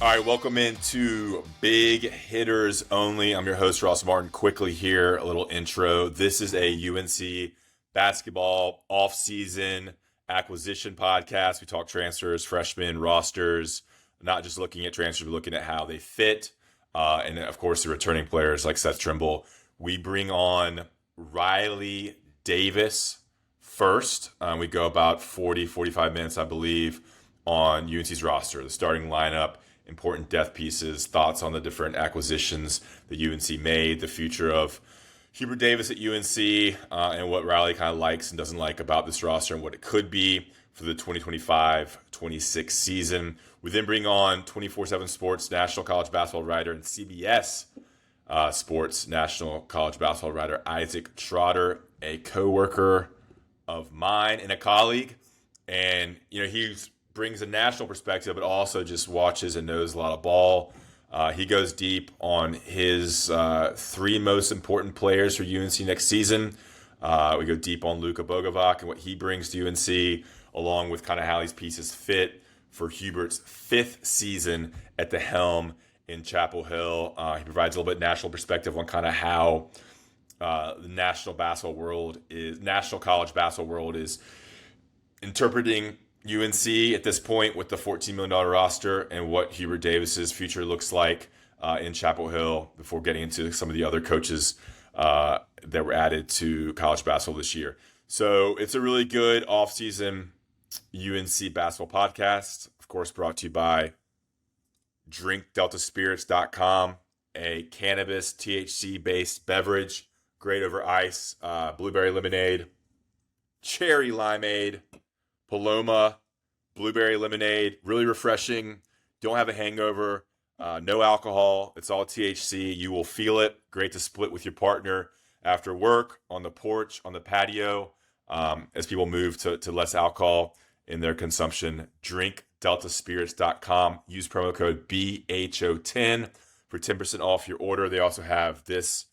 All right, welcome into Big Hitters Only. I'm your host, Ross Martin. Quickly here, a little intro. This is a UNC basketball off-season acquisition podcast. We talk transfers, freshmen, rosters, not just looking at transfers, but looking at how they fit. And then, of course, the returning players like Seth Trimble. We bring on Riley Davis first. We go about 45 minutes, I believe, on UNC's roster, the starting lineup, important depth pieces, thoughts on the different acquisitions that UNC made, the future of Hubert Davis at UNC, and what Riley kind of likes and doesn't like about this roster and what it could be for the 2025-26 season. We then bring on 24/7 Sports national college basketball writer and CBS Sports national college basketball writer Isaac Trotter, a coworker of mine and a colleague. And, he brings a national perspective, but also just watches and knows a lot of ball. He goes deep on his three most important players for UNC next season. We go deep on Luka Bogovac and what he brings to UNC, along with kind of how these pieces fit for Hubert's fifth season at the helm in Chapel Hill. He provides a little bit national perspective on kind of how the national college basketball world is interpreting UNC at this point with the $14 million roster and what Hubert Davis's future looks like in Chapel Hill before getting into some of the other coaches that were added to college basketball this year. So it's a really good offseason UNC basketball podcast, of course, brought to you by drinkdeltaspirits.com, a cannabis THC-based beverage, great over ice, blueberry lemonade, cherry limeade, Paloma, blueberry lemonade, really refreshing. Don't have a hangover, no alcohol. It's all THC. You will feel it. Great to split with your partner after work, on the porch, on the patio, as people move to less alcohol in their consumption. DrinkDeltaSpirits.com. Use promo code BHO10 for 10% off your order. They also have this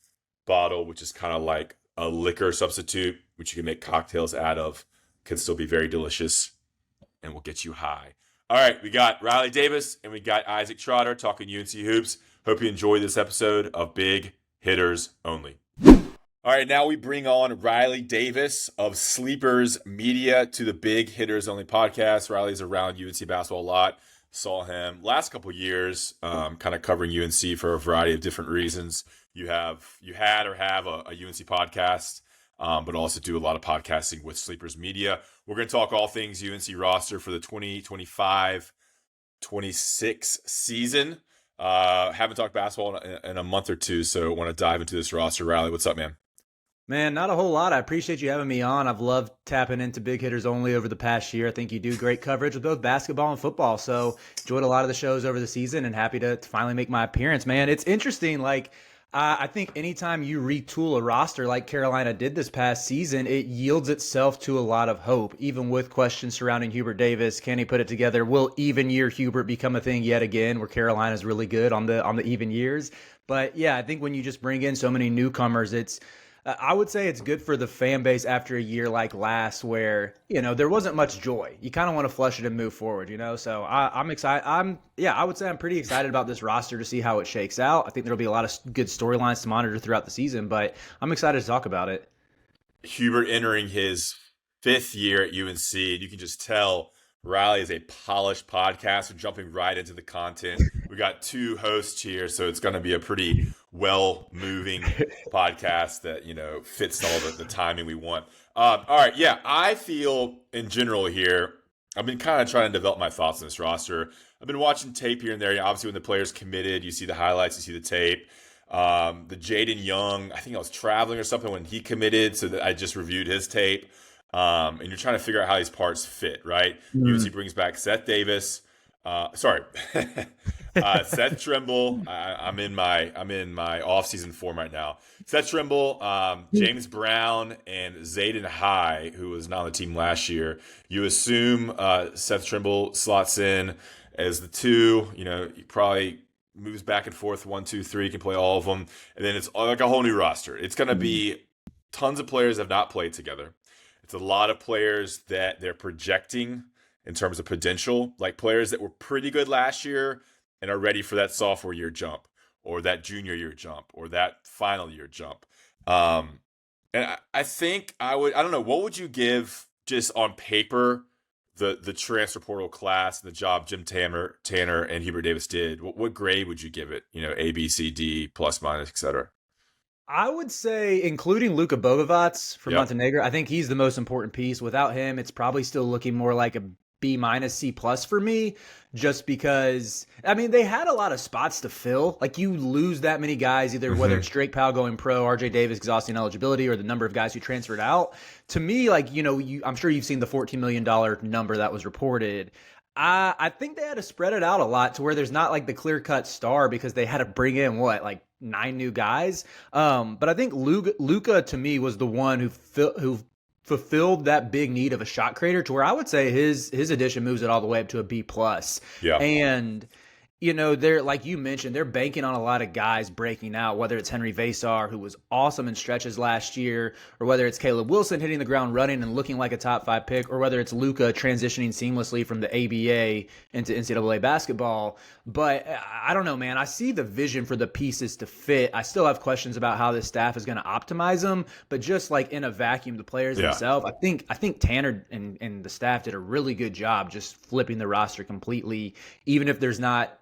bottle, which is kind of like a liquor substitute, which you can make cocktails out of. Can still be very delicious and will get you high. All right, we got Riley Davis and we got Isaac Trotter talking UNC hoops. Hope you enjoyed this episode of Big Hitters Only. All right, now we bring on Riley Davis of Sleepers Media to the Big Hitters Only podcast. Riley's around UNC basketball a lot. Saw him last couple years, kind of covering UNC for a variety of different reasons. You had or have a UNC podcast. But also do a lot of podcasting with Sleepers Media. We're going to talk all things UNC roster for the 2025-26 season. Haven't talked basketball in a month or two, so I want to dive into this roster. Riley, what's up, man? Man, not a whole lot. I appreciate you having me on. I've loved tapping into Big Hitters Only over the past year. I think you do great coverage with both basketball and football, so enjoyed a lot of the shows over the season and happy to finally make my appearance, man. It's interesting, I think anytime you retool a roster like Carolina did this past season, it yields itself to a lot of hope, even with questions surrounding Hubert Davis. Can he put it together? Will even year Hubert become a thing yet again, where Carolina's really good on the even years? But yeah, I think when you just bring in so many newcomers, I would say it's good for the fan base after a year like last where, there wasn't much joy. You kind of want to flush it and move forward, So I'm excited. I would say I'm pretty excited about this roster to see how it shakes out. I think there'll be a lot of good storylines to monitor throughout the season, but I'm excited to talk about it. Hubert entering his fifth year at UNC, and you can just tell Riley is a polished podcaster, jumping right into the content. We got two hosts here, so it's going to be a pretty well-moving podcast that, fits all the timing we want. All right, yeah, I feel in general here, I've been kind of trying to develop my thoughts on this roster. I've been watching tape here and there. Obviously, when the players committed, you see the highlights, you see the tape. The Jaden Young, I think I was traveling or something when he committed, so that I just reviewed his tape. And you're trying to figure out how these parts fit, right? UNC brings back Seth Davis. Seth Trimble. I'm in my off-season form right now. Seth Trimble, James Brown, and Zayden High, who was not on the team last year. You assume Seth Trimble slots in as the two. He probably moves back and forth 1, 2, 3. Can play all of them, and then it's like a whole new roster. It's going to be tons of players that have not played together. It's a lot of players that they're projecting in terms of potential, like players that were pretty good last year and are ready for that sophomore year jump or that junior year jump or that final year jump. And I think I don't know, what would you give just on paper the transfer portal class, the job Jim Tanner and Hubert Davis did? What grade would you give it? A, B, C, D, plus, minus, etc. I would say, including Luka Bogovac from Yep. Montenegro, I think he's the most important piece. Without him, it's probably still looking more like a B minus C plus for me, just because I mean they had a lot of spots to fill. Like you lose that many guys, either whether it's Drake Powell going pro, RJ Davis exhausting eligibility, or the number of guys who transferred out. To me, I'm sure you've seen the $14 million number that was reported. I think they had to spread it out a lot to where there's not like the clear cut star because they had to bring in like 9 new guys. But I think Luka to me was the one who fulfilled that big need of a shot creator to where I would say his addition moves it all the way up to a B plus. Yeah. And they're like you mentioned, they're banking on a lot of guys breaking out, whether it's Henry Vasar, who was awesome in stretches last year, or whether it's Caleb Wilson hitting the ground running and looking like a top 5 pick, or whether it's Luka transitioning seamlessly from the ABA into NCAA basketball. But I don't know, man. I see the vision for the pieces to fit. I still have questions about how this staff is going to optimize them, but just like in a vacuum, the players themselves, I think Tanner and the staff did a really good job just flipping the roster completely, even if there's not.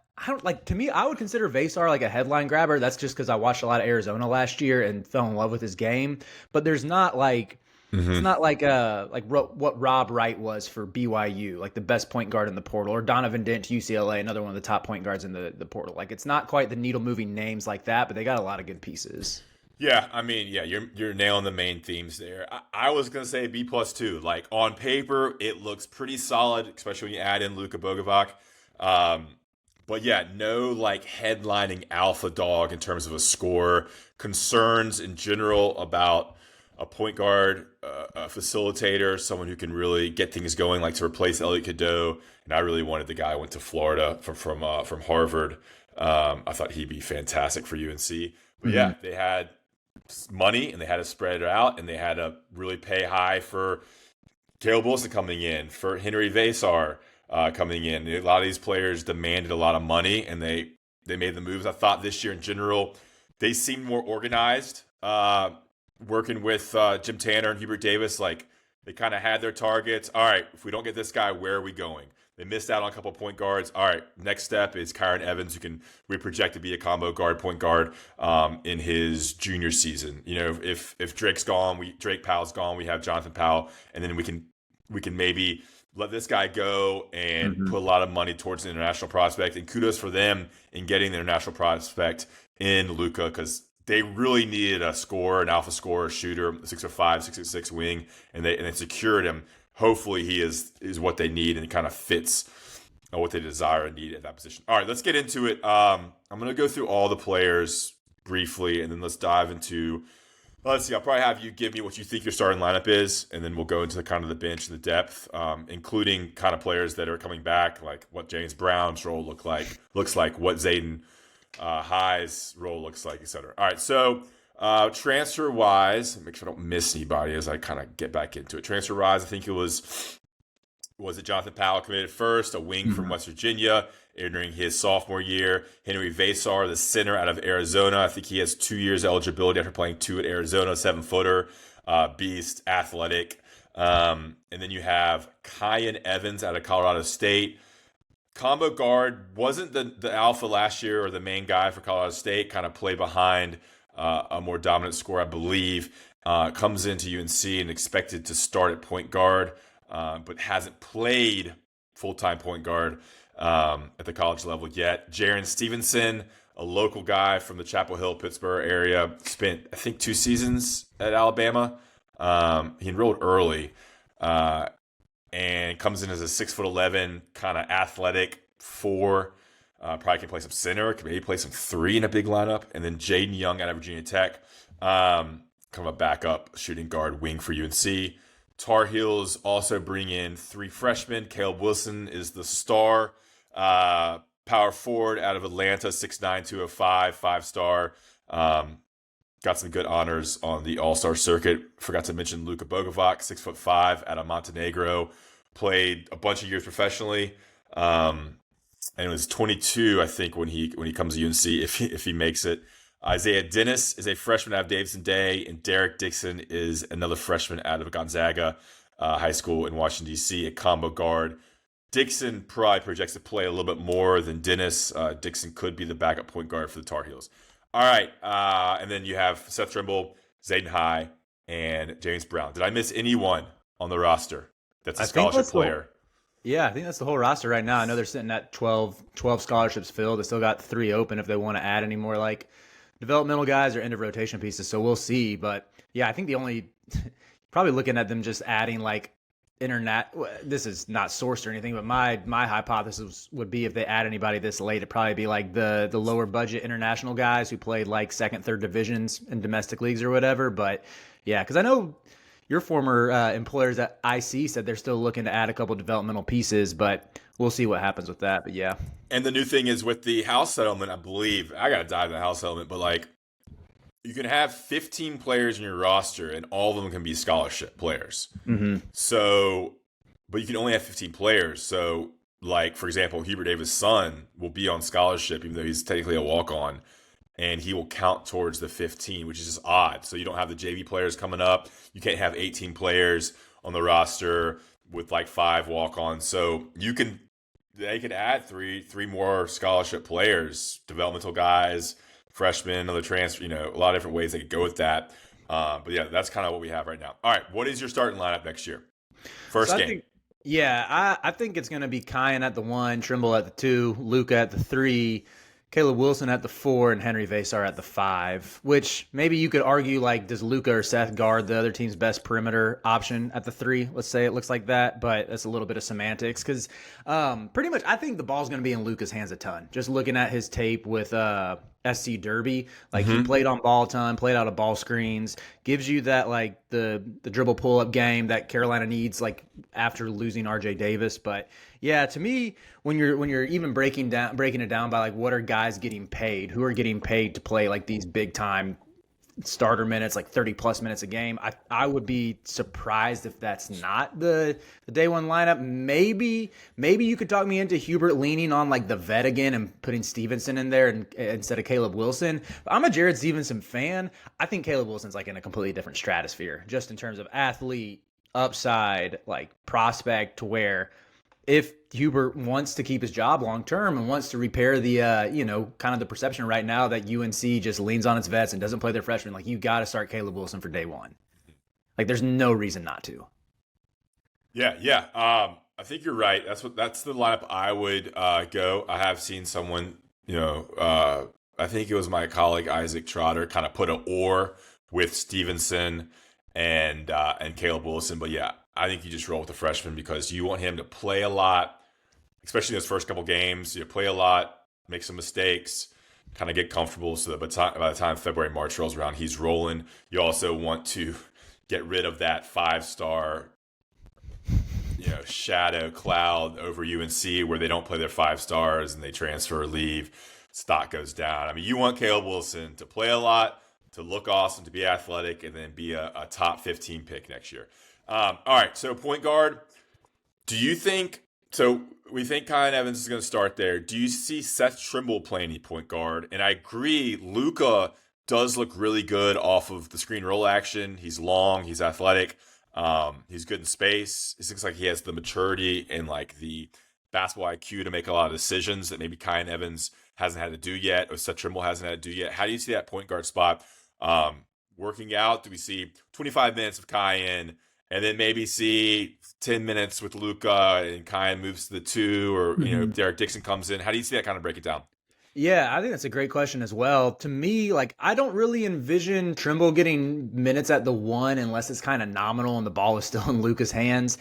To me, I would consider Vasar like a headline grabber. That's just because I watched a lot of Arizona last year and fell in love with his game. But there's not it's not like what Rob Wright was for BYU, like the best point guard in the portal, or Donovan Dent to UCLA, another one of the top point guards in the portal. Like it's not quite the needle moving names like that, but they got a lot of good pieces. Yeah, I mean, yeah, you're nailing the main themes there. I was gonna say B plus too. Like on paper, it looks pretty solid, especially when you add in Luka Bogovac. But yeah, no like headlining alpha dog in terms of a score. Concerns in general about a point guard, a facilitator, someone who can really get things going, like to replace Elliot Cadeau. And I really wanted the guy who went to Florida from Harvard. I thought he'd be fantastic for UNC. But yeah, they had money and they had to spread it out and they had to really pay high for Caleb Wilson coming in, for Henry Vasar coming in. A lot of these players demanded a lot of money and they made the moves. I thought this year in general, they seemed more organized. Working with Jim Tanner and Hubert Davis, like they kind of had their targets. All right, if we don't get this guy, where are we going? They missed out on a couple of point guards. All right, next step is Kyron Evans, who we project to be a combo guard, point guard in his junior season. If Drake Powell's gone, we have Jonathan Powell, and then we can maybe let this guy go and put a lot of money towards an international prospect. And kudos for them in getting the international prospect in Luka, because they really needed a scorer, an alpha scorer, a shooter, 6'5", 6'6" wing, and they secured him. Hopefully he is what they need and kind of fits what they desire and need at that position. All right, let's get into it. I'm going to go through all the players briefly, and then let's dive into let's see. I'll probably have you give me what you think your starting lineup is, and then we'll go into kind of the bench and the depth, including kind of players that are coming back, like what James Brown's role looks like, what Zayden High's role looks like, etc. All right, so transfer-wise, make sure I don't miss anybody as I kind of get back into it. Transfer-wise, I think it was it Jonathan Powell committed first, a wing from West Virginia, entering his sophomore year. Henry Vasar, the center out of Arizona. I think he has 2 years eligibility after playing 2 at Arizona, 7-footer, beast, athletic. And then you have Kyan Evans out of Colorado State. Combo guard, wasn't the alpha last year or the main guy for Colorado State, kind of played behind a more dominant scorer, I believe. Comes into UNC and expected to start at point guard, but hasn't played full-time point guard at the college level yet. Jaron Stevenson, a local guy from the Chapel Hill, Pittsburgh area, spent, I think, 2 seasons at Alabama. He enrolled early and comes in as a 6'11", kind of athletic 4. Probably can play some center, can maybe play some 3 in a big lineup. And then Jaden Young out of Virginia Tech, kind of a backup shooting guard wing for UNC. Tar Heels also bring in 3 freshmen. Caleb Wilson is the star. Power forward out of Atlanta, 6'9", 205, 5-star. Got some good honors on the All-Star circuit. Forgot to mention Luka Bogovac, 6'5", out of Montenegro. Played a bunch of years professionally. And and it was 22, I think, when he comes to UNC, if he makes it. Isaiah Dennis is a freshman out of Davidson Day, and Derek Dixon is another freshman out of Gonzaga High School in Washington, D.C., a combo guard. Dixon probably projects to play a little bit more than Dennis. Dixon could be the backup point guard for the Tar Heels. All right, and then you have Seth Trimble, Zayden High, and James Brown. Did I miss anyone on the roster that's a scholarship player? Yeah, I think that's the whole roster right now. I know they're sitting at 12 scholarships filled. They still got 3 open if they want to add any more like developmental guys or end of rotation pieces. So we'll see. But yeah, I think the only probably looking at them just adding like this is not sourced or anything, but my hypothesis would be if they add anybody this late, it'd probably be like the lower budget international guys who played like second, third divisions in domestic leagues or whatever. But yeah, because I know your former employers at IC said they're still looking to add a couple developmental pieces, but we'll see what happens with that. But yeah. And the new thing is with the house settlement, I believe, I got to dive into the house settlement, but like you can have 15 players in your roster and all of them can be scholarship players. Mm-hmm. So, but you can only have 15 players. So like, for example, Hubert Davis' son will be on scholarship, even though he's technically a walk-on, and he will count towards the 15, which is just odd. So you don't have the JV players coming up. You can't have 18 players on the roster with like 5 walk-ons. So they could add three more scholarship players, developmental guys, freshmen, another transfer, a lot of different ways they could go with that. But yeah, that's kind of what we have right now. All right, what is your starting lineup next year? First game. I think it's going to be Kyan at the 1, Trimble at the 2, Luka at the 3, Caleb Wilson at the 4, and Henry Vasar at the 5, which maybe you could argue, like, does Luka or Seth guard the other team's best perimeter option at the 3? Let's say it looks like that, but that's a little bit of semantics because pretty much I think the ball's going to be in Luka's hands a ton. Just looking at his tape with SC Derby, like he played on ball a ton, played out of ball screens, gives you that like the dribble pull-up game that Carolina needs like after losing RJ Davis. But yeah, to me, when you're even breaking it down by like what are guys getting paid, who are getting paid to play like these big time starter minutes, like 30 plus minutes a game, I would be surprised if that's not the day one lineup. Maybe you could talk me into Hubert leaning on like the vet again and putting Stevenson in there instead of Caleb Wilson. But I'm a Jared Stevenson fan. I think Caleb Wilson's like in a completely different stratosphere just in terms of athlete, upside, like prospect, to where if Hubert wants to keep his job long term and wants to repair the kind of the perception right now that UNC just leans on its vets and doesn't play their freshmen, like you got to start Caleb Wilson for day one. Like there's no reason not to. Yeah. I think you're right. That's the lineup I would go. I have seen someone, I think it was my colleague Isaac Trotter, kind of put an or with Stevenson and Caleb Wilson. But yeah, I think you just roll with the freshman because you want him to play a lot, especially in those first couple games. Play a lot, make some mistakes, kind of get comfortable so that by the time February, March rolls around, he's rolling. You also want to get rid of that 5-star, shadow cloud over UNC where they don't play their 5 stars and they transfer or leave. Stock goes down. I mean, you want Caleb Wilson to play a lot, to look awesome, to be athletic, and then be a top 15 pick next year. All right, so point guard. We think Kyan Evans is going to start there. Do you see Seth Trimble playing any point guard? And I agree, Luka does look really good off of the screen roll action. He's long, he's athletic, he's good in space. It looks like he has the maturity and like the basketball IQ to make a lot of decisions that maybe Kyan Evans hasn't had to do yet, or Seth Trimble hasn't had to do yet. How do you see that point guard spot working out? Do we see 25 minutes of Kyan and then maybe see 10 minutes with Luka and Kyan moves to the 2, or Derek Dixon comes in? How do you see that kind of break it down? Yeah, I think that's a great question as well. To me, like I don't really envision Trimble getting minutes at the 1 unless it's kind of nominal and the ball is still in Luka's hands.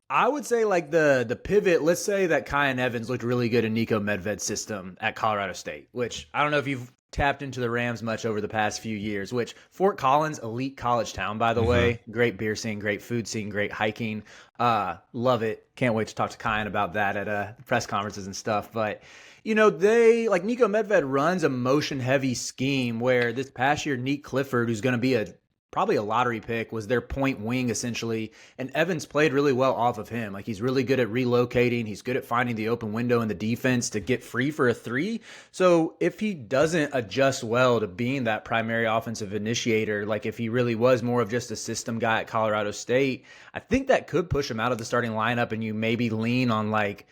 I would say like the pivot, let's say that Kyan Evans looked really good in Nico Medved's system at Colorado State, which I don't know if you've tapped into the Rams much over the past few years, which Fort Collins, elite college town, by the way, great beer scene, great food scene, great hiking. Love it. Can't wait to talk to Kyan about that at press conferences and stuff. But, they like Nico Medved runs a motion heavy scheme where this past year, Nick Clifford, who's going to be a probably a lottery pick, was their point wing essentially. And Evans played really well off of him. Like, he's really good at relocating. He's good at finding the open window in the defense to get free for a three. So if he doesn't adjust well to being that primary offensive initiator, like if he really was more of just a system guy at Colorado State, I think that could push him out of the starting lineup, and you maybe lean on like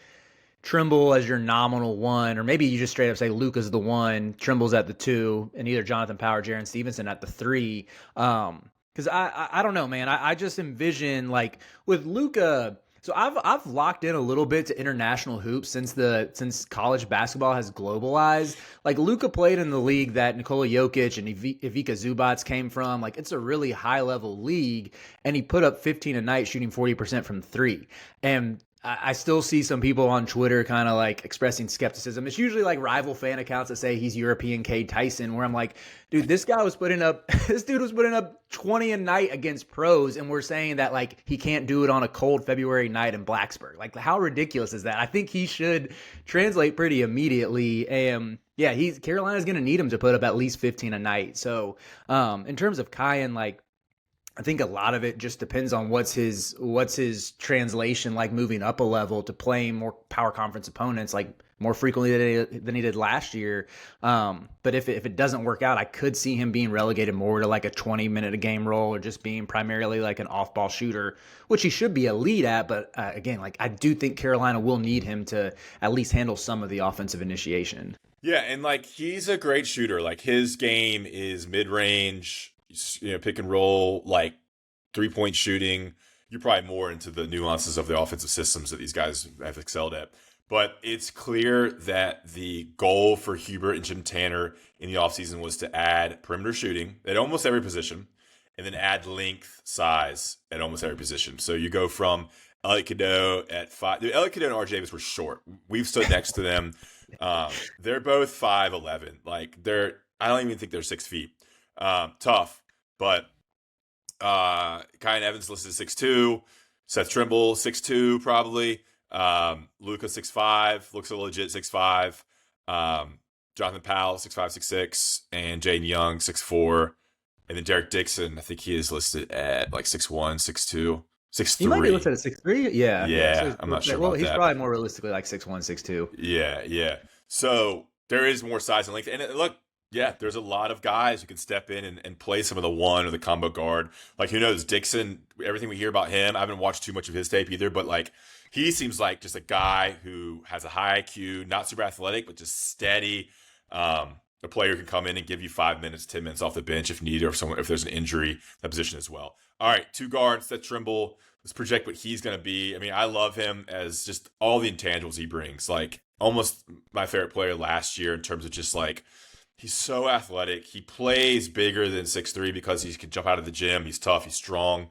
Trimble as your nominal one, or maybe you just straight up say Luka's the one, Trimble's at the two, and either Jonathan Power or Jaron Stevenson at the three. Because I don't know, man. I just envision like with Luka. So I've locked in a little bit to international hoops since college basketball has globalized. Like, Luka played in the league that Nikola Jokic and Ivica Zubac came from. Like, it's a really high level league, and he put up 15 a night shooting 40% from three. And I still see some people on Twitter kind of like expressing skepticism. It's usually like rival fan accounts that say he's European Cade Tyson, where I'm like, dude, this dude was putting up 20 a night against pros, and we're saying that like he can't do it on a cold February night in Blacksburg. Like, how ridiculous is that? I think he should translate pretty immediately. And yeah, Carolina's going to need him to put up at least 15 a night. So in terms of Kyan, like, I think a lot of it just depends on what's his translation like moving up a level to playing more power conference opponents like more frequently than he did last year. But if it doesn't work out, I could see him being relegated more to like a 20-minute a game role, or just being primarily like an off-ball shooter, which he should be elite at. But again, like, I do think Carolina will need him to at least handle some of the offensive initiation. Yeah, and like, he's a great shooter. Like, his game is mid-range, pick and roll, like 3-point shooting. You're probably more into the nuances of the offensive systems that these guys have excelled at. But it's clear that the goal for Hubert and Jim Tanner in the offseason was to add perimeter shooting at almost every position, and then add length, size at almost every position. So you go from Elliot Cadeau at 5. Elliot Cadeau and RJ Davis were short. We've stood next to them. They're both 5'11". Like, I don't even think they're 6 feet. Tough. But Kyan Evans listed 6'2", Seth Trimble 6'2", probably. Luka 6'5", looks a legit 6'5". Jonathan Powell 6'5", 6'6", and Jaden Young 6'4", and then Derek Dixon, I think he is listed at like 6'1", 6'2", 6'3". He might be listed at 6'3". Yeah. So I'm not sure about that. He's probably more realistically like 6'1", 6'2". Yeah. So there is more size and length, and look. Yeah, there's a lot of guys who can step in and play some of the one or the combo guard. Like, who knows, Dixon, everything we hear about him, I haven't watched too much of his tape either, but like, he seems like just a guy who has a high IQ, not super athletic, but just steady. A player who can come in and give you 5 minutes, 10 minutes off the bench if needed, or if there's an injury, that position as well. All right, 2 guards, Seth Trimble. Let's project what he's going to be. I mean, I love him as just all the intangibles he brings. Like, almost my favorite player last year in terms of just like, he's so athletic. He plays bigger than 6'3" because he can jump out of the gym. He's tough. He's strong.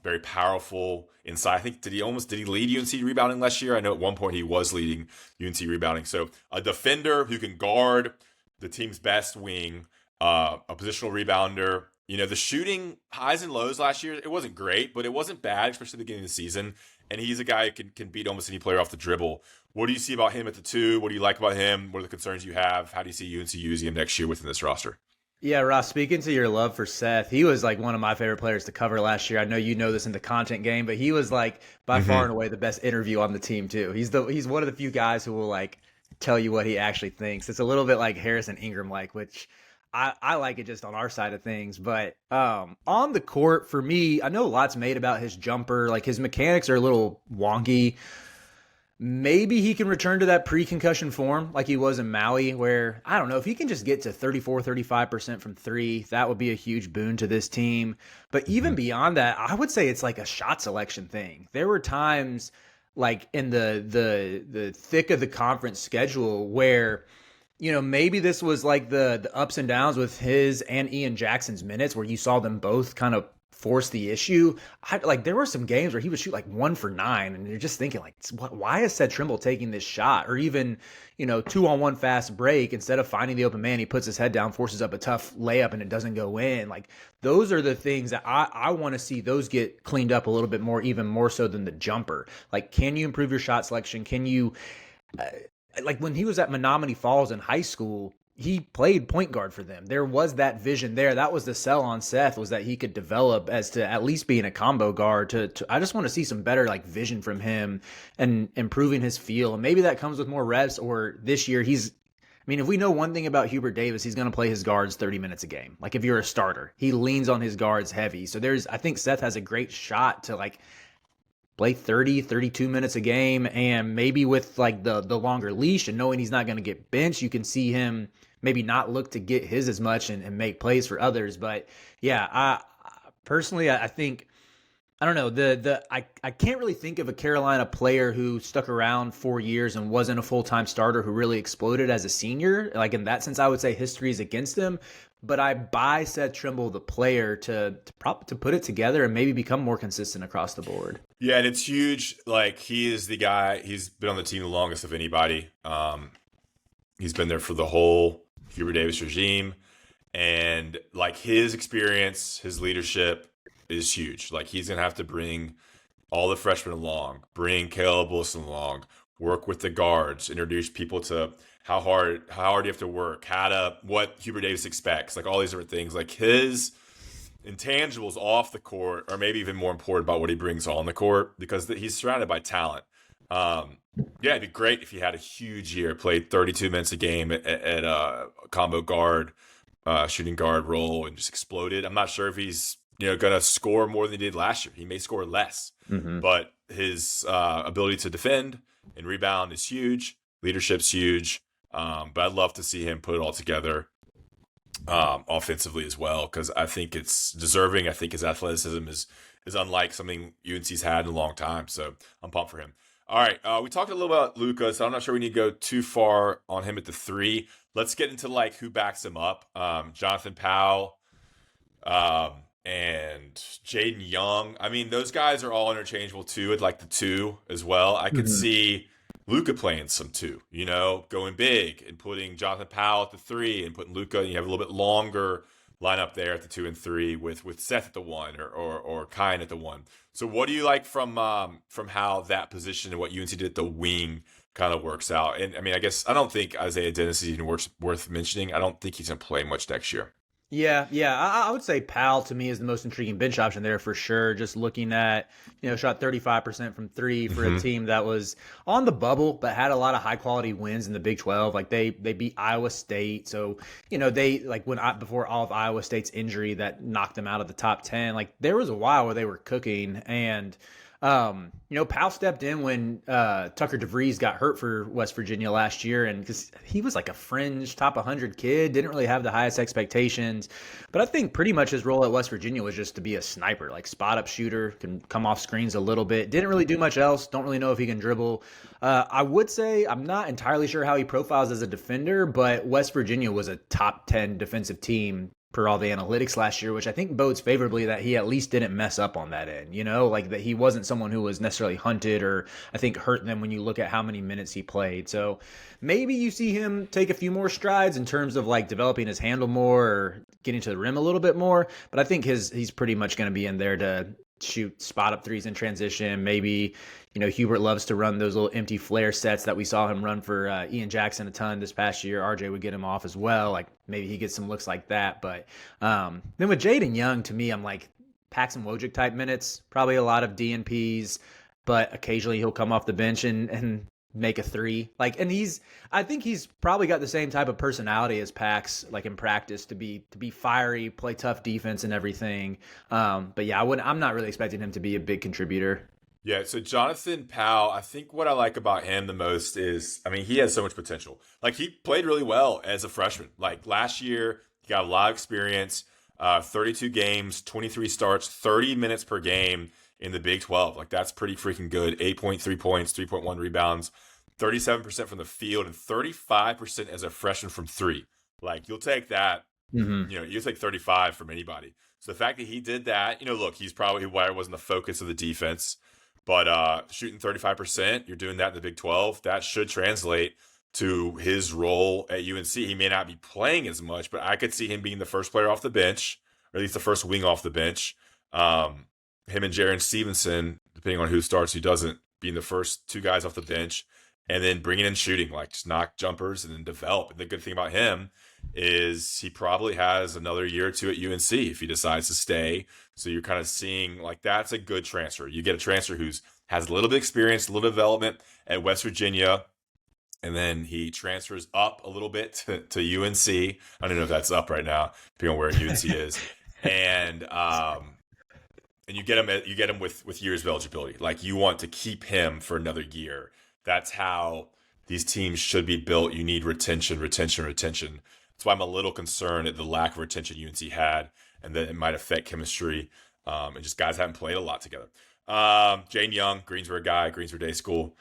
Very powerful inside. I think, did he lead UNC rebounding last year? I know at one point he was leading UNC rebounding. So a defender who can guard the team's best wing, a positional rebounder. The shooting highs and lows last year, it wasn't great, but it wasn't bad, especially at the beginning of the season. And he's a guy who can beat almost any player off the dribble. What do you see about him at the 2? What do you like about him? What are the concerns you have? How do you see UNC using him next year within this roster? Yeah, Ross, speaking to your love for Seth, he was like one of my favorite players to cover last year. I know you know this in the content game, but he was like by far and away the best interview on the team too. He's one of the few guys who will like tell you what he actually thinks. It's a little bit like Harrison Ingram, like, which I like it just on our side of things. But on the court, for me, I know lots made about his jumper. Like, his mechanics are a little wonky. Maybe he can return to that pre-concussion form like he was in Maui, where, I don't know, if he can just get to 34, 35% from 3, that would be a huge boon to this team. But even beyond that, I would say it's like a shot selection thing. There were times like in the thick of the conference schedule where, maybe this was like the ups and downs with his and Ian Jackson's minutes, where you saw them both kind of force the issue. There were some games where he would shoot like 1 for 9, and you're just thinking like, why is Seth Trimble taking this shot? Or even, 2-on-1 fast break, instead of finding the open man, he puts his head down, forces up a tough layup, and it doesn't go in. Like, those are the things that I want to see those get cleaned up a little bit more, even more so than the jumper. Like, can you improve your shot selection? Can you, like when he was at Menominee Falls in high school, he played point guard for them. There was that vision there. That was the sell on Seth, was that he could develop as to at least being a combo guard. I just want to see some better like vision from him and improving his feel. And maybe that comes with more reps. Or this year if we know one thing about Hubert Davis, he's going to play his guards 30 minutes a game. Like if you're a starter, he leans on his guards heavy. So I think Seth has a great shot to like play 30, 32 minutes a game, and maybe with like the longer leash and knowing he's not going to get benched, you can see him maybe not look to get his as much and make plays for others. But yeah, I personally, I think, I don't know, I can't really think of a Carolina player who stuck around 4 years and wasn't a full-time starter who really exploded as a senior. Like in that sense, I would say history is against him. But I buy Seth Trimble, the player, to put it together and maybe become more consistent across the board. Yeah, and it's huge. Like he is the guy. He's been on the team the longest of anybody. He's been there for the whole Hubert Davis regime, and like his experience, his leadership is huge. Like he's gonna have to bring all the freshmen along, bring Caleb Wilson along, work with the guards, introduce people to how hard you have to work, what Hubert Davis expects, like all these different things. Like his intangibles off the court are maybe even more important about what he brings on the court, because he's surrounded by talent. It'd be great if he had a huge year, played 32 minutes a game at a combo guard, shooting guard role, and just exploded. I'm not sure if he's going to score more than he did last year. He may score less, but his ability to defend and rebound is huge. Leadership's huge. But I'd love to see him put it all together offensively as well, because I think it's deserving. I think his athleticism is unlike something UNC's had in a long time. So I'm pumped for him. All right, we talked a little about Luka, so I'm not sure we need to go too far on him at the 3. Let's get into like who backs him up. Jonathan Powell and Jaden Young. I mean, those guys are all interchangeable too at like the 2 as well. I could see Luka playing some 2, going big and putting Jonathan Powell at the 3 and putting Luka, and you have a little bit longer lineup there at the 2 and 3 with Seth at the 1 or Kyan at the 1. So what do you like from how that position and what UNC did at the wing kind of works out? And I mean, I guess I don't think Isaiah Dennis is even worth mentioning. I don't think he's going to play much next year. Yeah. I would say Powell to me is the most intriguing bench option there for sure. Just looking at, shot 35% from 3 for a team that was on the bubble, but had a lot of high quality wins in the Big 12. Like they beat Iowa State. So, they like before all of Iowa State's injury that knocked them out of the top 10, like there was a while where they were cooking. And Powell stepped in when Tucker DeVries got hurt for West Virginia last year, and because he was like a fringe top 100 kid, didn't really have the highest expectations. But I think pretty much his role at West Virginia was just to be a sniper, like spot up shooter, can come off screens a little bit. Didn't really do much else. Don't really know if he can dribble. I would say I'm not entirely sure how he profiles as a defender, but West Virginia was a top 10 defensive team per all the analytics last year, which I think bodes favorably that he at least didn't mess up on that end, like that he wasn't someone who was necessarily hunted or I think hurt them when you look at how many minutes he played. So maybe you see him take a few more strides in terms of like developing his handle more or getting to the rim a little bit more. But I think he's pretty much going to be in there to shoot spot up threes in transition. Maybe, Hubert loves to run those little empty flare sets that we saw him run for Ian Jackson a ton this past year. RJ would get him off as well. Like maybe he gets some looks like that. But then with Jaden Young, to me, I'm like Paxson Wojcik type minutes, probably a lot of DNPs, but occasionally he'll come off the bench and make a 3. Like, and I think he's probably got the same type of personality as Pax, like in practice, to be fiery, play tough defense and everything. But yeah, I'm not really expecting him to be a big contributor. Yeah, so Jonathan Powell, I think what I like about him the most is, I mean, he has so much potential. Like, he played really well as a freshman. Like, last year, he got a lot of experience, 32 games, 23 starts, 30 minutes per game in the Big 12. Like, that's pretty freaking good. 8.3 points, 3.1 rebounds, 37% from the field, and 35% as a freshman from 3. Like, you'll take that. You'll take 35 from anybody. So the fact that he did that, look, he's probably why it wasn't the focus of the defense. But shooting 35%, you're doing that in the Big 12. That should translate to his role at UNC. He may not be playing as much, but I could see him being the first player off the bench, or at least the first wing off the bench. Him and Jaren Stevenson, depending on who starts, who doesn't, being the first 2 guys off the bench. and then bringing in shooting, like just knock jumpers and then develop. And the good thing about him is he probably has another year or two at UNC if he decides to stay. So you're kind of seeing like that's a good transfer. You get a transfer who's has a little bit of experience, a little development at West Virginia, and then he transfers up a little bit to UNC. I don't know if that's up right now, depending on where UNC is, and you get him with years of eligibility. Like you want to keep him for another year. That's how these teams should be built. You need retention, retention, retention. That's why I'm a little concerned at the lack of retention UNC had, and that it might affect chemistry. And just guys haven't played a lot together. Jane Young, Greensboro guy, Greensboro Day School.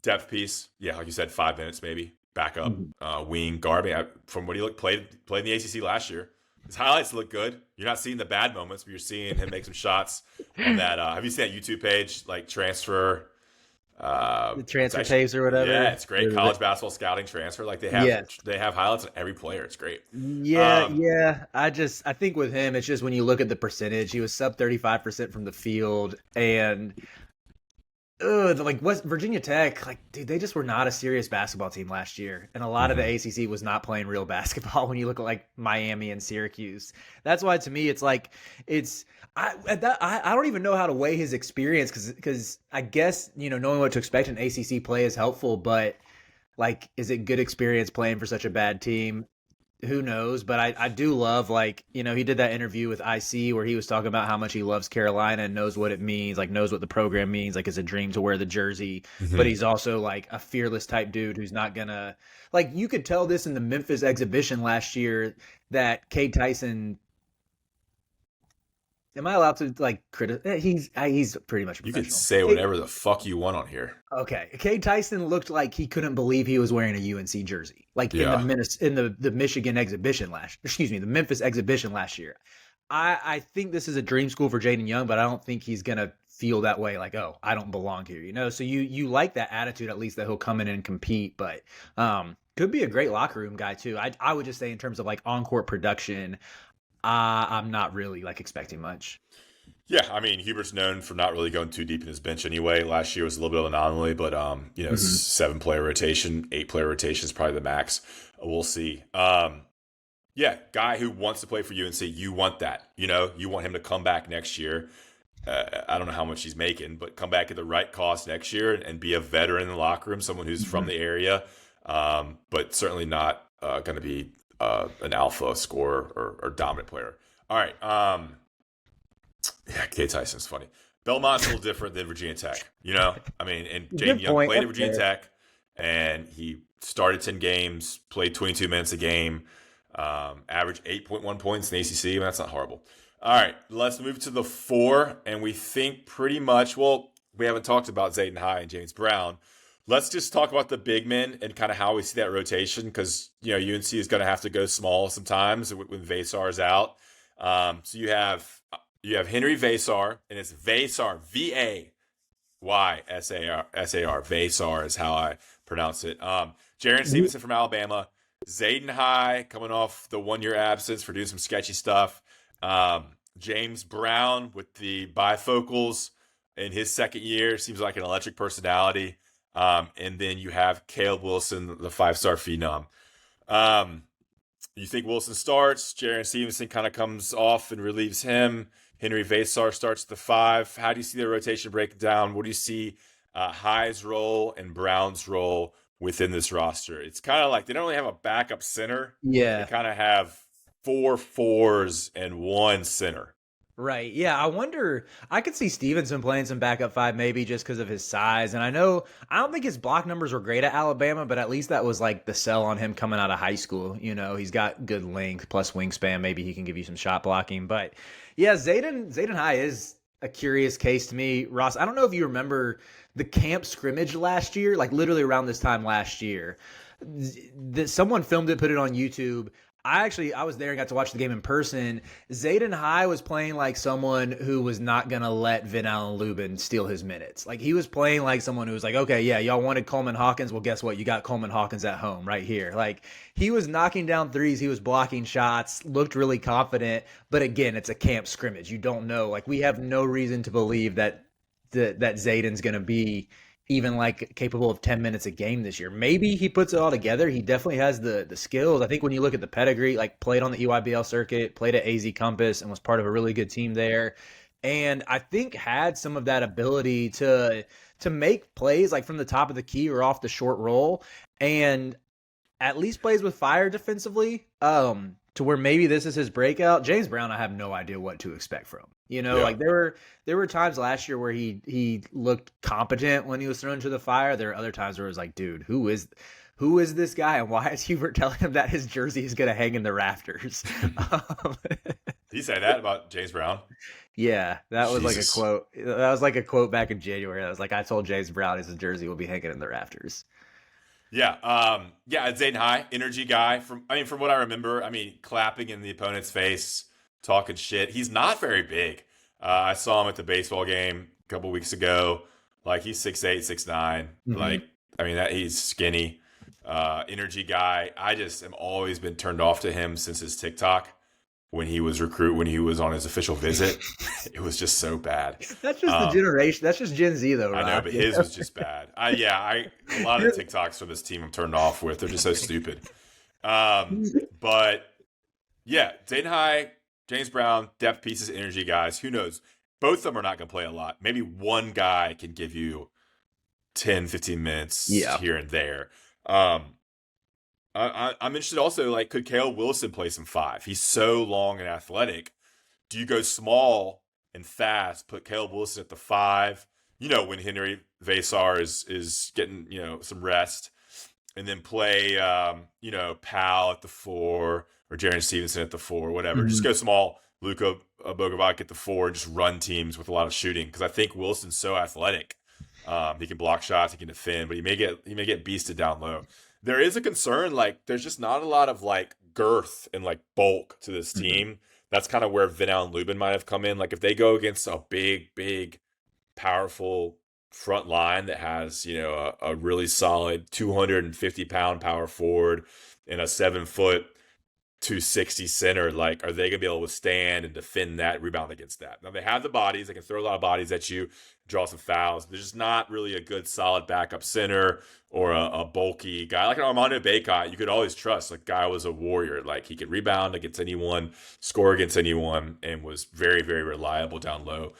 Depth piece, yeah, like you said, 5 minutes maybe. Backup, wing, guard. From what he played in the ACC last year. His highlights look good. You're not seeing the bad moments, but you're seeing him make some shots on that. Have you seen that YouTube page, like transfer? The transfer tapes or whatever. Yeah, it's great. College basketball scouting transfer. Like they have highlights on every player. It's great. Yeah. I think with him, it's just when you look at the percentage, he was sub 35% from the field, and like West Virginia Tech, like dude, they just were not a serious basketball team last year, and a lot of the ACC was not playing real basketball. When you look at like Miami and Syracuse, that's why to me it's like I don't even know how to weigh his experience because I guess knowing what to expect in ACC play is helpful, but like is it good experience playing for such a bad team? Who knows? But I do love, like, he did that interview with IC where he was talking about how much he loves Carolina and knows what it means, like knows what the program means, like it's a dream to wear the jersey. But he's also like a fearless type dude who's not gonna, like, you could tell this in the Memphis exhibition last year that Cade Tyson. Am I allowed to like criticize? He's pretty much a professional. You can say whatever the fuck you want on here. Okay, Cade Tyson looked like he couldn't believe he was wearing a UNC jersey, like in the Michigan exhibition the Memphis exhibition last year. I think this is a dream school for Jaden Young, but I don't think he's gonna feel that way. Like, oh, I don't belong here, So you like that attitude, at least that he'll come in and compete, but could be a great locker room guy too. I would just say in terms of like on court production. I'm not really like expecting much. Yeah, I mean, Hubert's known for not really going too deep in his bench anyway. Last year was a little bit of an anomaly, but 7-player rotation, 8-player rotation is probably the max. We'll see. Yeah, guy who wants to play for UNC, you want that. You want him to come back next year. I don't know how much he's making, but come back at the right cost next year and be a veteran in the locker room, someone who's from the area, but certainly not going to be an alpha scorer or dominant player. All right. Yeah, Cade Tyson's funny. Belmont's a little different than Virginia Tech, I mean, and Jaden Young played at Virginia Tech, and he started 10 games, played 22 minutes a game, averaged 8.1 points in the ACC. I mean, that's not horrible. All right, let's move to the 4, and we think pretty much, we haven't talked about Zayden High and James Brown. Let's just talk about the big men and kind of how we see that rotation because, UNC is going to have to go small sometimes when Vasar is out. So you have Henry Vasar, and it's Vasar, Vaysar. Vasar is how I pronounce it. Jaron Stevenson from Alabama. Zayden High coming off the 1-year absence for doing some sketchy stuff. James Brown with the bifocals in his second year. Seems like an electric personality. And then you have Caleb Wilson, the 5-star phenom. You think Wilson starts, Jaron Stevenson kind of comes off and relieves him. Henry Vasar starts the 5. How do you see the rotation break down? What do you see High's role and Brown's role within this roster? It's kind of like they don't really have a backup center. Yeah. They kind of have 4 4s and 1 center. Right. Yeah. I wonder, I could see Stevenson playing some backup 5 maybe just because of his size. And I don't think his block numbers were great at Alabama, but at least that was like the sell on him coming out of high school. He's got good length plus wingspan. Maybe he can give you some shot blocking. But yeah, Zayden High is a curious case to me. Ross, I don't know if you remember the camp scrimmage last year, like literally around this time last year. Someone filmed it, put it on YouTube. I was there and got to watch the game in person. Zayden High was playing like someone who was not going to let Vin Allen Lubin steal his minutes. Like he was playing like someone who was like, okay, yeah, y'all wanted Coleman Hawkins. Well, guess what? You got Coleman Hawkins at home right here. Like he was knocking down threes. He was blocking shots, looked really confident. But again, it's a camp scrimmage. You don't know. Like we have no reason to believe that Zayden's going to be even like capable of 10 minutes a game this year. Maybe he puts it all together. He definitely has the skills. I think when you look at the pedigree, like played on the EYBL circuit, played at AZ Compass, and was part of a really good team there. And I think had some of that ability to make plays like from the top of the key or off the short roll, and at least plays with fire defensively. To where maybe this is his breakout. James Brown, I have no idea what to expect from. Like there were times last year where he looked competent when he was thrown to the fire. There are other times where it was like, dude, who is this guy, and why is Hubert telling him that his jersey is going to hang in the rafters? Did he say that about James Brown? Yeah, that was like a quote. That was like a quote back in January. That was like, I told James Brown his jersey will be hanging in the rafters. Yeah, Zayden High, energy guy. From what I remember, clapping in the opponent's face, talking shit. He's not very big. I saw him at the baseball game a couple weeks ago. Like, he's 6'8", 6'9". That he's skinny. Energy guy. I just am always been turned off to him since his TikTok. When he was on his official visit, it was just so bad. That's just the generation. That's just Gen Z, though, right? I know, but his was just bad. A lot of the TikToks from this team I'm turned off with. They're just so stupid. But yeah, Zayden High, James Brown, depth pieces, energy guys. Who knows? Both of them are not going to play a lot. Maybe one guy can give you 10, 15 minutes here and there. I'm interested also, like, could Caleb Wilson play some 5? He's so long and athletic. Do you go small and fast, put Caleb Wilson at the 5, when Henry Vasar is getting, some rest, and then play, Powell at the 4 or Jaron Stevenson at the 4, whatever. Just go small, Luka Bogovac at the 4, and just run teams with a lot of shooting, because I think Wilson's so athletic. He can block shots, he can defend, but he may get beasted down low. There is a concern, like, there's just not a lot of, like, girth and, like, bulk to this team. That's kind of where Van Allen Lubin might have come in. Like, if they go against a big, powerful front line that has, a really solid 250-pound power forward and a 7-foot 260 center, like, are they going to be able to withstand and defend that, rebound against that? Now, they have the bodies. They can throw a lot of bodies at you, draw some fouls. There's just not really a good, solid backup center or a bulky guy. Like an Armando Bacot, you could always trust. Like, guy was a warrior. Like, he could rebound against anyone, score against anyone, and was very, very reliable down low.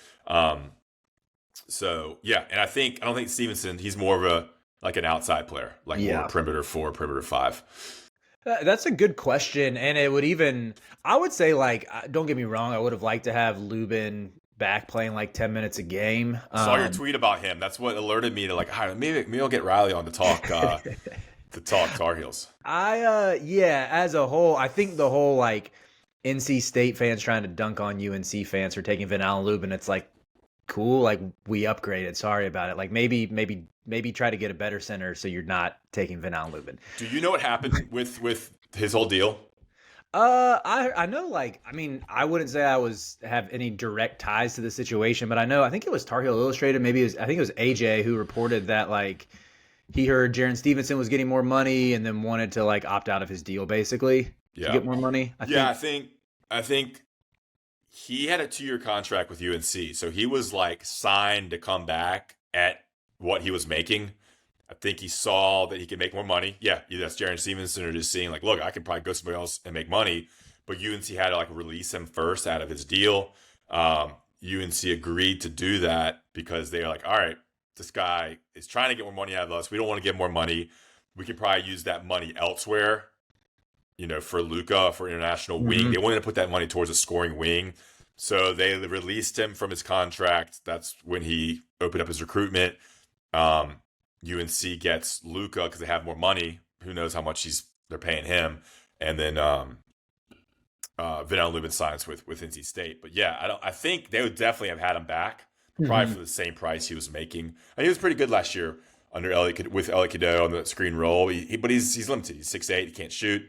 So, yeah, and I don't think Stevenson, he's more of an outside player, like more perimeter 4, perimeter 5. That's a good question, and it would I would say, like, don't get me wrong, I would have liked to have Lubin back playing like 10 minutes a game. Saw your tweet about him. That's what alerted me to, like, maybe I'll get Riley on to talk Tar Heels. As a whole, I think the whole, like, NC State fans trying to dunk on UNC fans for taking Van Allen Lubin, it's like, cool, like, we upgraded. Sorry about it. Like, maybe try to get a better center so you're not taking Van Allen Lubin. Do you know what happened with his whole deal? I know, like, I wouldn't say I have any direct ties to the situation, but I think it was Tar Heel Illustrated. I think it was AJ who reported that, like, he heard Jaron Stevenson was getting more money and then wanted to, like, opt out of his deal, basically, to get more money. I think he had a 2-year contract with UNC, so he was, like, signed to come back at what he was making. I think he saw that he could make more money. Yeah, either that's Jaron Stevenson or just seeing, like, look, I could probably go somewhere else and make money. But UNC had to, like, release him first out of his deal. UNC agreed to do that because they were like, all right, this guy is trying to get more money out of us. We don't want to get more money. We could probably use that money elsewhere, for Luka, for international wing. They wanted to put that money towards a scoring wing. So they released him from his contract. That's when he opened up his recruitment. UNC gets Luka because they have more money. Who knows how much they're paying him. And then Van Allen Lubin signs with NC State. But yeah, I think they would definitely have had him back, probably for the same price he was making. And he was pretty good last year with Elliot Cadeau on the screen roll. But he's limited. He's 6'8". He can't shoot.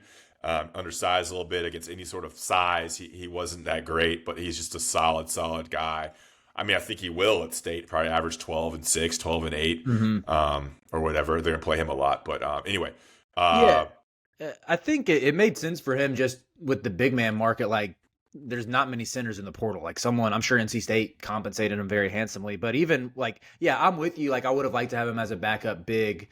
Undersized a little bit against any sort of size. He wasn't that great, but he's just a solid guy. I think he will at State probably average 12 and 6, 12 and 8, or whatever. They're gonna play him a lot, but anyway. I think it made sense for him just with the big man market. Like, there's not many centers in the portal. Like someone, I'm sure NC State compensated him very handsomely, but even like, yeah, I'm with you. Like I would have liked to have him as a backup big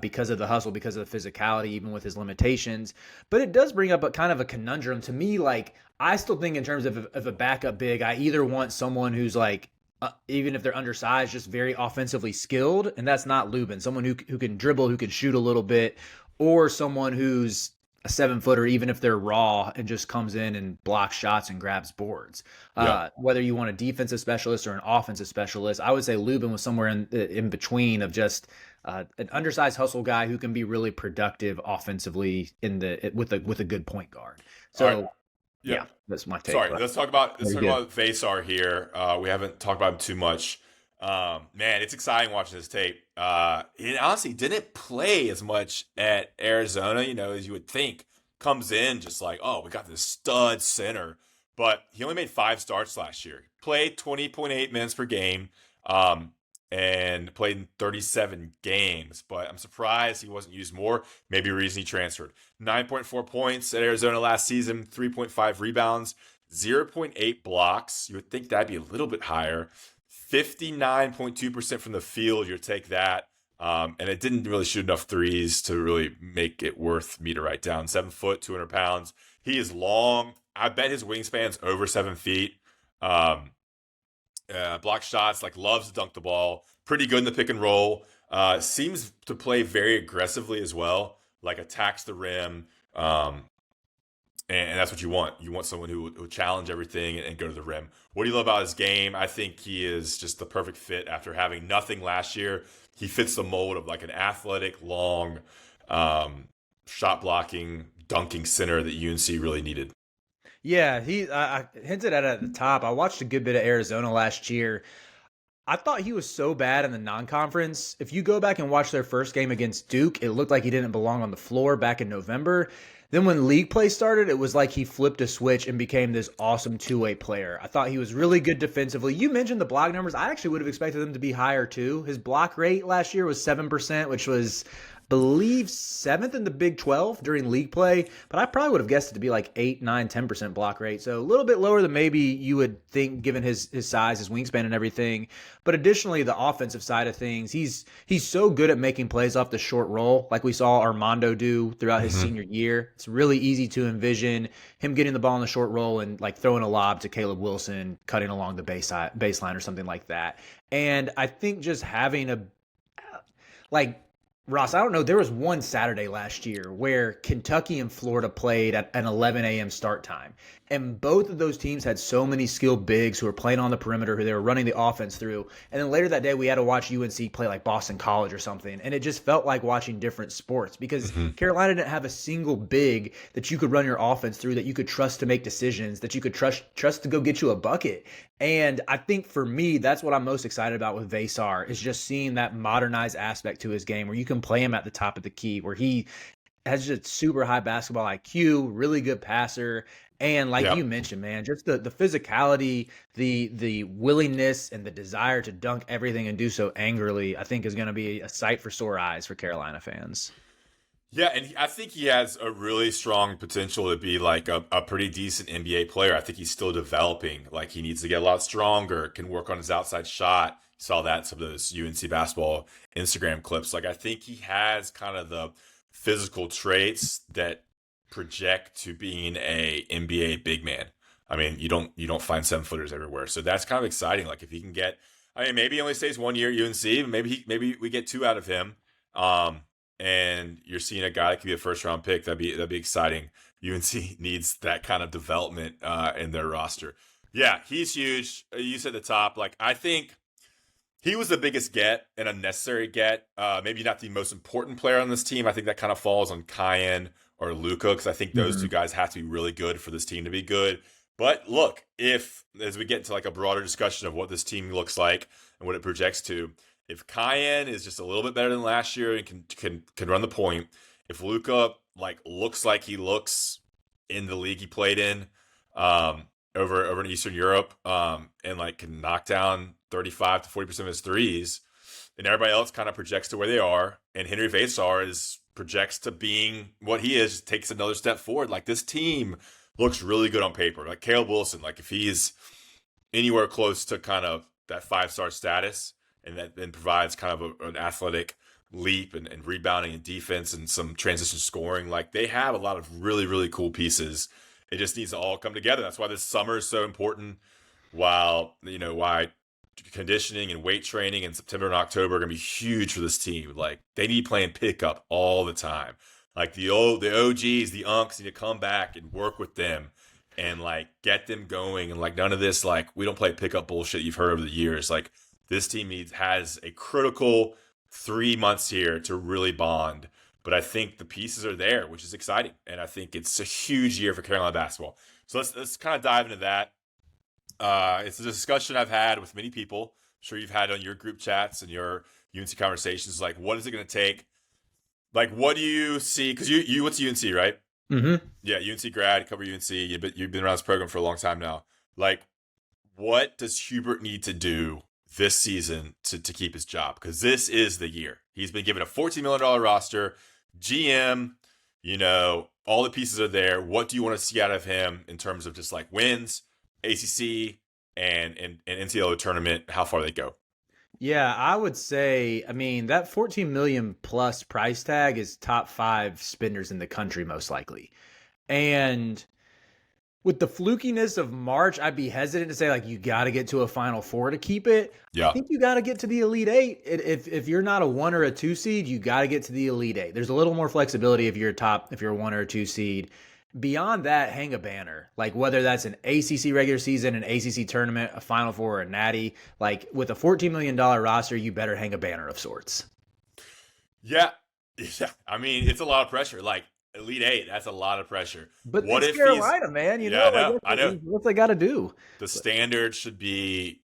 because of the hustle, because of the physicality, even with his limitations. But it does bring up a kind of a conundrum to me. Like I still think in terms of a backup big, I either want someone who's like, even if they're undersized, just very offensively skilled, and that's not Lubin. Someone who can dribble, who can shoot a little bit, or someone who's a 7-footer, even if they're raw, and just comes in and blocks shots and grabs boards. Yeah. Whether you want a defensive specialist or an offensive specialist, I would say Lubin was somewhere in between of just an undersized hustle guy who can be really productive offensively with a good point guard. So. All right. Yeah, that's my take. Sorry, let's talk about Vasar here. We haven't talked about him too much. Man, it's exciting watching this tape. He honestly didn't play as much at Arizona, as you would think. Comes in just like, oh, we got this stud center. But he only made 5 starts last year. Played 20.8 minutes per game. And played in 37 games, but I'm surprised he wasn't used more. Maybe a reason he transferred. 9.4 points at Arizona last season, 3.5 rebounds, 0.8 blocks. You would think that'd be a little bit higher. 59.2% from the field. You'll take that. And it didn't really shoot enough threes to really make it worth me to write down. 7 foot, 200 pounds. He is long. I bet his wingspan's over 7 feet. Block shots, loves to dunk the ball. Pretty good in the pick and roll. Seems to play very aggressively as well. Attacks the rim. And that's what you want. You want someone who will challenge everything and go to the rim. What do you love about his game? I think he is just the perfect fit after having nothing last year. He fits the mold of an athletic, long, shot blocking, dunking center that UNC really needed. Yeah, I hinted at it at the top. I watched a good bit of Arizona last year. I thought he was so bad in the non-conference. If you go back and watch their first game against Duke, it looked like he didn't belong on the floor back in November. Then when league play started, it was like he flipped a switch and became this awesome two-way player. I thought he was really good defensively. You mentioned the block numbers. I actually would have expected them to be higher too. His block rate last year was 7%, which was, believe, 7th in the Big 12 during league play, but I probably would have guessed it to be 8, 9, 10% block rate. So a little bit lower than maybe you would think given his size, his wingspan and everything. But additionally, the offensive side of things, he's so good at making plays off the short roll, like we saw Armando do throughout his senior year. It's really easy to envision him getting the ball in the short roll and throwing a lob to Caleb Wilson, cutting along the baseline or something like that. And I think just having Ross, I don't know. There was one Saturday last year where Kentucky and Florida played at an 11 a.m. start time. And both of those teams had so many skilled bigs who were playing on the perimeter, who they were running the offense through. And then later that day, we had to watch UNC play Boston College or something. And it just felt like watching different sports because Carolina didn't have a single big that you could run your offense through, that you could trust to make decisions, that you could trust to go get you a bucket. And I think for me, that's what I'm most excited about with Vasar, is just seeing that modernized aspect to his game where you can play him at the top of the key, where he has just super high basketball IQ, really good passer. And you mentioned, man, just the physicality, the willingness and the desire to dunk everything and do so angrily, I think is going to be a sight for sore eyes for Carolina fans. Yeah, and I think he has a really strong potential to be a pretty decent NBA player. I think he's still developing. He needs to get a lot stronger, can work on his outside shot. You saw that in some of those UNC basketball Instagram clips. I think he has kind of the physical traits that project to being a NBA big man. I mean, you don't find 7-footers everywhere. So that's kind of exciting. If he can get, maybe he only stays 1 year at UNC, maybe we get 2 out of him. And you're seeing a guy that could be a first-round pick. That'd be exciting. UNC needs that kind of development in their roster. Yeah, he's huge. You said the top. I think he was the biggest get, an unnecessary get. Maybe not the most important player on this team. I think that kind of falls on Cayenne or Luka, because I think those two guys have to be really good for this team to be good. But look, as we get into a broader discussion of what this team looks like and what it projects to, if Cayenne is just a little bit better than last year and can run the point, if Luka looks like he looks in the league he played in over in Eastern Europe, and can knock down 35 to 40% of his threes, and everybody else kind of projects to where they are, and Henry Vasar projects to being what he is, takes another step forward. This team looks really good on paper. Like Caleb Wilson, like if he's anywhere close to kind of that 5-star status, and that then provides kind of an athletic leap and rebounding and defense and some transition scoring. Like they have a lot of really, really cool pieces. It just needs to all come together. That's why this summer is so important. Why conditioning and weight training in September and October are going to be huge for this team. Like they need playing pickup all the time. Like the OGs, the unks need to come back and work with them and like get them going. And like none of this, like we don't play pickup bullshit you've heard over the years. Like this team has a critical 3 months here to really bond. But I think the pieces are there, which is exciting. And I think it's a huge year for Carolina basketball. So let's kind of dive into that. It's a discussion I've had with many people. I'm sure you've had on your group chats and your UNC conversations. Like, what is it going to take? Like, what do you see? Because you went to UNC, right? Mm-hmm. Yeah, UNC grad, cover UNC. You've been around this program for a long time now. Like, what does Hubert need to do this season to keep his job? Because this is the year. He's been given a $14 million roster, GM, all the pieces are there. What do you want to see out of him in terms of just like wins, ACC, and NCAA tournament, how far they go? Yeah, I would say, I mean, that 14 million plus price tag is top 5 spenders in the country, most likely. And with the flukiness of March, I'd be hesitant to say, like, you got to get to a Final Four to keep it. Yeah. I think you got to get to the Elite Eight. If you're not a 1 or a 2 seed, you got to get to the Elite Eight. There's a little more flexibility if you're a 1 or a 2 seed. Beyond that, hang a banner. Like, whether that's an ACC regular season, an ACC tournament, a Final Four, or a Natty, like, with a $14 million roster, you better hang a banner of sorts. Yeah. I mean, it's a lot of pressure. Like, Elite Eight, that's a lot of pressure. But what it's Carolina, man. I know. What's they got to do? The standard should be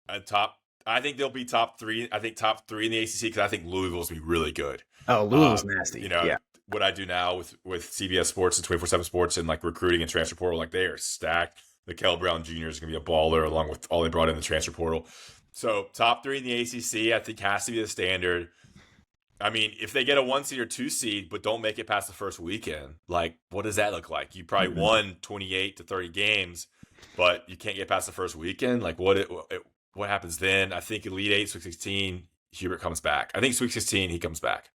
a top. I think they'll be top 3. I think top 3 in the ACC because I think Louisville's be really good. Oh, Louisville's nasty. Yeah. What I do now with CBS Sports and 24/7 Sports and like recruiting and transfer portal, like they are stacked. Kel Brown Jr. is going to be a baller along with all they brought in the transfer portal. So top 3 in the ACC, I think has to be the standard. I mean, if they get a 1 seed or 2 seed, but don't make it past the first weekend, like what does that look like? You probably won 28 to 30 games, but you can't get past the first weekend. Like what happens then? I think Elite 8, Sweet 16, Hubert comes back. I think Sweet 16, he comes back.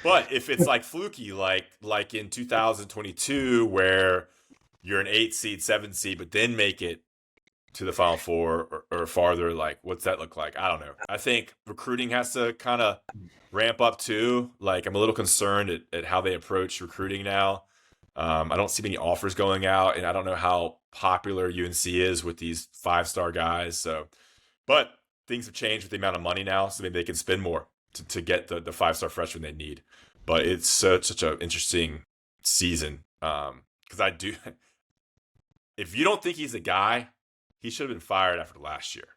But if it's like fluky, like in 2022, where you're an 8 seed, 7 seed, but then make it to the Final Four or farther, like what's that look like? I don't know. I think recruiting has to kind of ramp up too. Like I'm a little concerned at how they approach recruiting now. I don't see many offers going out, and I don't know how popular UNC is with these 5-star guys. So, but things have changed with the amount of money now, so maybe they can spend more to get the 5-star freshmen they need. But it's such an interesting season because I do. If you don't think he's a guy, he should have been fired after last year.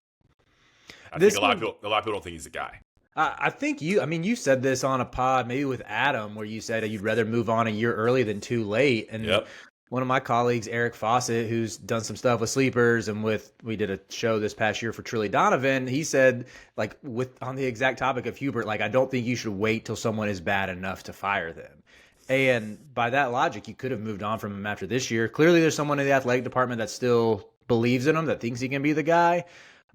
I think a lot of people don't think he's a guy. I think you said this on a pod, maybe with Adam, where you said you'd rather move on a year early than too late. And one of my colleagues, Eric Fawcett, who's done some stuff with Sleepers and we did a show this past year for Trilly Donovan. He said, like, on the exact topic of Hubert, like, I don't think you should wait till someone is bad enough to fire them. And by that logic, you could have moved on from him after this year. Clearly, there's someone in the athletic department that still believes in him, that thinks he can be the guy.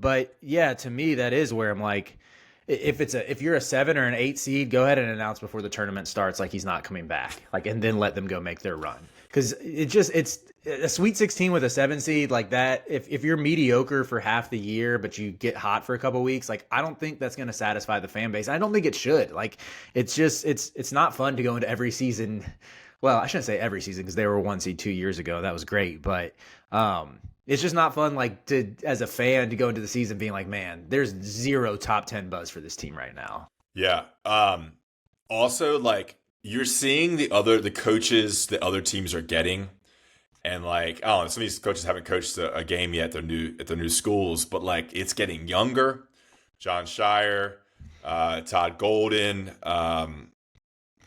But yeah, to me, that is where I'm like, if you're a 7 or an 8 seed, go ahead and announce before the tournament starts, like he's not coming back, like, and then let them go make their run. Because it's a Sweet 16 with a 7 seed like that. If you're mediocre for half the year, but you get hot for a couple weeks, like I don't think that's going to satisfy the fan base. I don't think it should. Like it's not fun to go into every season. Well, I shouldn't say every season because they were 1 seed 2 years ago. That was great, but it's just not fun, like, as a fan to go into the season being like, man, there's 0 top 10 buzz for this team right now. Yeah. Also, like, you're seeing the coaches the other teams are getting, and like, I don't know, some of these coaches haven't coached a game yet at their new schools, but like, it's getting younger. John Shire, Todd Golden,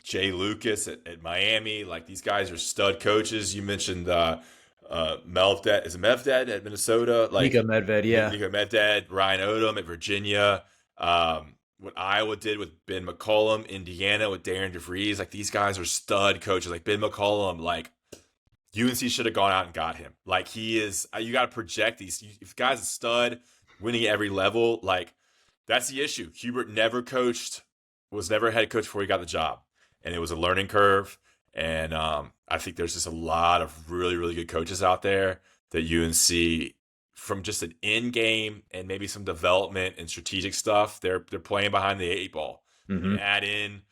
Jay Lucas at Miami, like these guys are stud coaches. You mentioned Melvded, is it Mevded at Minnesota? Like Nico Medved, yeah. Nico Medved, Ryan Odom at Virginia. What Iowa did with Ben McCollum, Indiana with Darren DeVries, like these guys are stud coaches. Like Ben McCollum, like UNC should have gone out and got him. Like, he is, you got to project these. If the guy's a stud, winning at every level, like, that's the issue. Hubert was never a head coach before he got the job. And it was a learning curve. And I think there's just a lot of really, really good coaches out there that UNC, from just an end game and maybe some development and strategic stuff, they're playing behind the 8 ball. Mm-hmm. You add in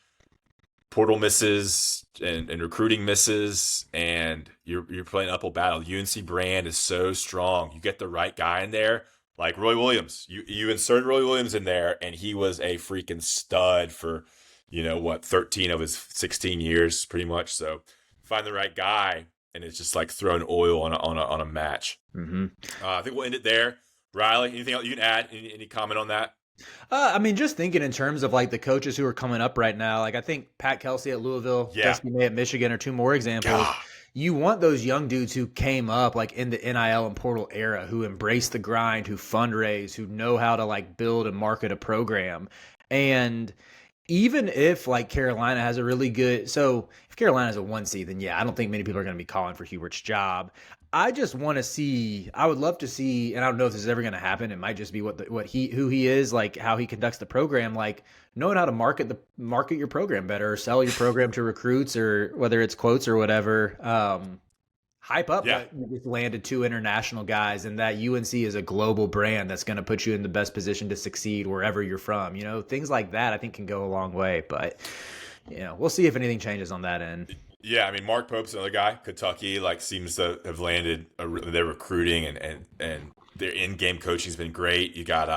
portal misses and recruiting misses, and you're playing uphill battle. UNC brand is so strong. You get the right guy in there, like Roy Williams. You insert Roy Williams in there, and he was a freaking stud for, 13 of his 16 years, pretty much. So find the right guy, and it's just like throwing oil on a match. Mm-hmm. I think we'll end it there. Riley, anything else you can add? Any comment on that? Just thinking in terms of like the coaches who are coming up right now, like I think Pat Kelsey at Louisville, Dusty May at Michigan are 2 more examples. God. You want those young dudes who came up like in the NIL and portal era, who embrace the grind, who fundraise, who know how to like build and market a program. And even if like Carolina has a really good, so if Carolina has a 1 seed, then I don't think many people are going to be calling for Hubert's job. I just want to see, I would love to see, and I don't know if this is ever going to happen. It might just be who he is, like how he conducts the program, like knowing how to market your program better, or sell your program to recruits, or whether it's quotes or whatever. Hype up that we landed 2 international guys, and that UNC is a global brand that's going to put you in the best position to succeed wherever you're from. Things like that I think can go a long way, but we'll see if anything changes on that end. Yeah, I mean, Mark Pope's another guy. Kentucky seems to have landed their recruiting and their in-game coaching has been great. You got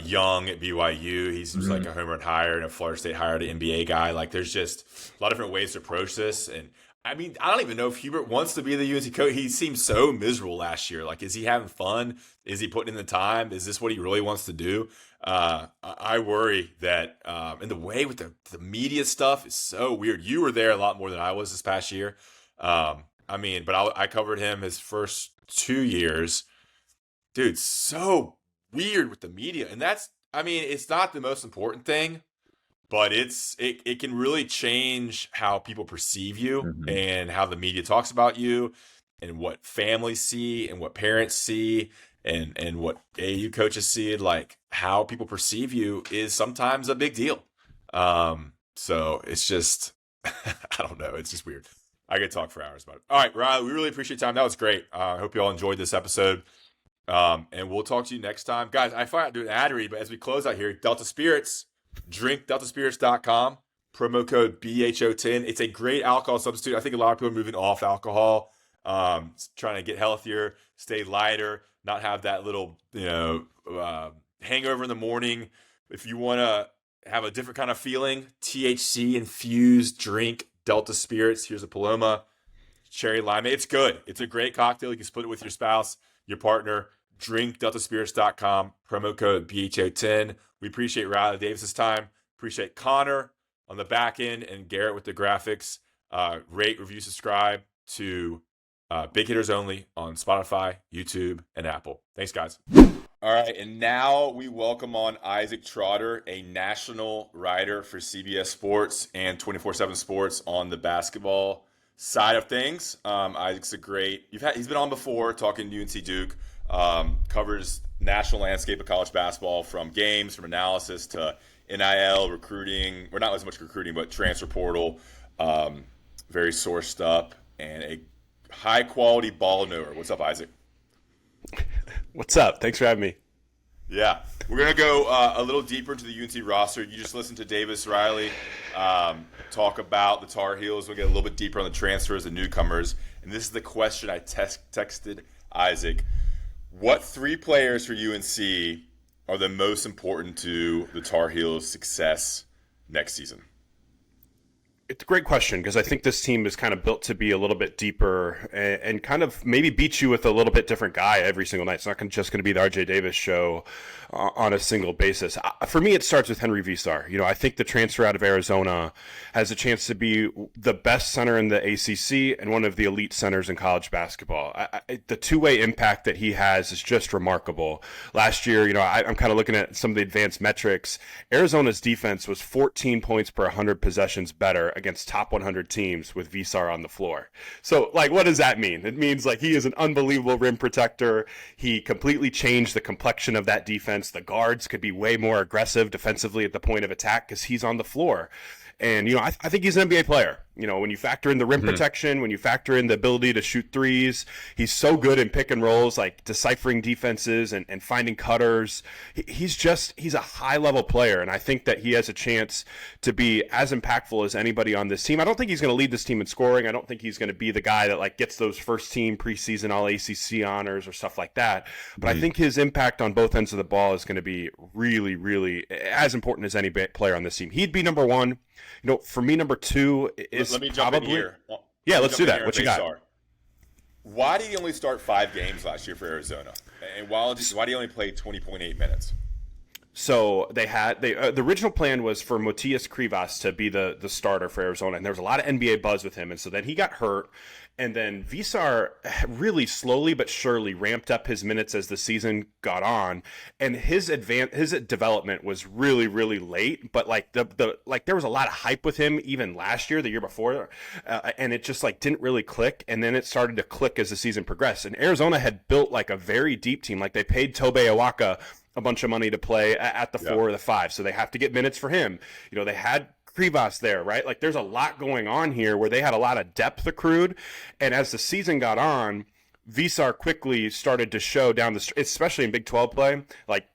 Young at BYU. He seems like a home run hire, and a Florida State hired an NBA guy. Like, there's just a lot of different ways to approach this. And I mean, I don't even know if Hubert wants to be the UNC coach. He seemed so miserable last year. Like, is he having fun? Is he putting in the time? Is this what he really wants to do? I worry that, and the way with the media stuff is so weird. You were there a lot more than I was this past year. But I covered him his first 2 years. Dude, so weird with the media. And it's not the most important thing, but it can really change how people perceive you and how the media talks about you, and what families see and what parents see. And what AAU coaches see, like how people perceive you, is sometimes a big deal. So it's just, I don't know. It's just weird. I could talk for hours about it. All right, Riley, we really appreciate your time. That was great. I hope you all enjoyed this episode. And we'll talk to you next time. Guys, I forgot to do an ad read, but as we close out here, Delta Spirits, drinkdeltaspirits.com, promo code BHO10. It's a great alcohol substitute. I think a lot of people are moving off alcohol, trying to get healthier, stay lighter, not have that little, hangover in the morning. If you want to have a different kind of feeling, THC infused drink, Delta Spirits. Here's a Paloma, cherry lime. It's good. It's a great cocktail. You can split it with your spouse, your partner. drinkdeltaspirits.com, promo code BHO10. We appreciate Riley Davis' time. Appreciate Connor on the back end and Garrett with the graphics. Rate, review, subscribe to Big Hitters Only on Spotify, YouTube, and Apple. Thanks, guys. All right, and now we welcome on Isaac Trotter, a national writer for CBS Sports and 24/7 Sports on the basketball side of things. Isaac's he's been on before talking to UNC Duke, covers national landscape of college basketball, from games, from analysis to NIL, recruiting, or not as much recruiting, but transfer portal, very sourced up, and a high-quality ball knower. What's up, Isaac? What's up? Thanks for having me. Yeah. We're going to go a little deeper into the UNC roster. You just listened to Davis Riley talk about the Tar Heels. We'll get a little bit deeper on the transfers, the newcomers. And this is the question I texted Isaac. What 3 players for UNC are the most important to the Tar Heels' success next season? It's a great question, because I think this team is kind of built to be a little bit deeper and kind of maybe beat you with a little bit different guy every single night. It's not just going to be the RJ Davis show on a single basis. For me, it starts with Henry Vasar. I think the transfer out of Arizona has a chance to be the best center in the ACC and one of the elite centers in college basketball. The two-way impact that he has is just remarkable. Last year, I'm kind of looking at some of the advanced metrics. Arizona's defense was 14 points per 100 possessions better against top 100 teams with Vasar on the floor. So, like, what does that mean? It means, like, he is an unbelievable rim protector. He completely changed the complexion of that defense. The guards could be way more aggressive defensively at the point of attack because he's on the floor. And, I think he's an NBA player. When you factor in the rim protection, when you factor in the ability to shoot threes, he's so good in pick and rolls, like deciphering defenses and finding cutters. He's a high-level player, and I think that he has a chance to be as impactful as anybody on this team. I don't think he's going to lead this team in scoring. I don't think he's going to be the guy that, like, gets those first-team preseason All-ACC honors or stuff like that. But I think his impact on both ends of the ball is going to be really, really as important as any player on this team. He'd be number one. For me, number two is Let me jump probably... in here. Yeah, let's do that. What you got? Why did he only start 5 games last year for Arizona? And why did he only play 20.8 minutes? So the original plan was for Matías Krivas to be the starter for Arizona, and there was a lot of NBA buzz with him, and so then he got hurt, and then Vasar really slowly but surely ramped up his minutes as the season got on, and his development was really, really late, but like there was a lot of hype with him even last year, the year before, and it just like didn't really click, and then it started to click as the season progressed, and Arizona had built like a very deep team. Like they paid Tobe Awaka a bunch of money to play at the 4 or the 5, so they have to get minutes for him. They had Krivas there, right? Like there's a lot going on here where they had a lot of depth accrued, and as the season got on, Vasar quickly started to show down especially in Big 12 play, like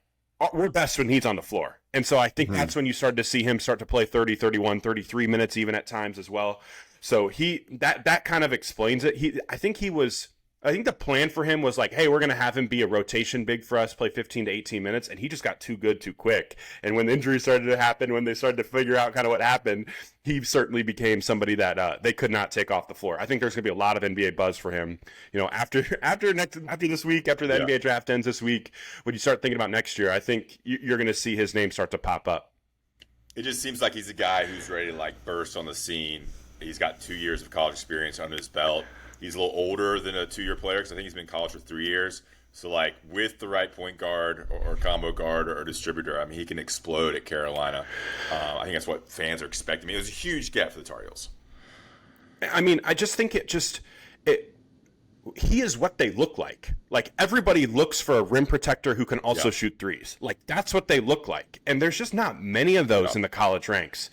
we're best when he's on the floor. And so I think that's when you started to see him start to play 30, 31, 33 minutes even at times as well. So that kind of explains it. I think the plan for him was like, hey, we're going to have him be a rotation big for us, play 15 to 18 minutes, and he just got too good too quick. And when the injuries started to happen, when they started to figure out kind of what happened, he certainly became somebody that they could not take off the floor. I think there's going to be a lot of NBA buzz for him. After this week, after the NBA draft ends this week, when you start thinking about next year, I think you're going to see his name start to pop up. It just seems like he's a guy who's ready to like burst on the scene. He's got 2 years of college experience under his belt. He's a little older than a 2-year player because I think he's been in college for 3 years. So, like, with the right point guard or combo guard or distributor, I mean, he can explode at Carolina. I think that's what fans are expecting. I mean, it was a huge get for the Tar Heels. I mean, I just think he is what they look like. Like, everybody looks for a rim protector who can also shoot threes. Like, that's what they look like. And there's just not many of those in the college ranks.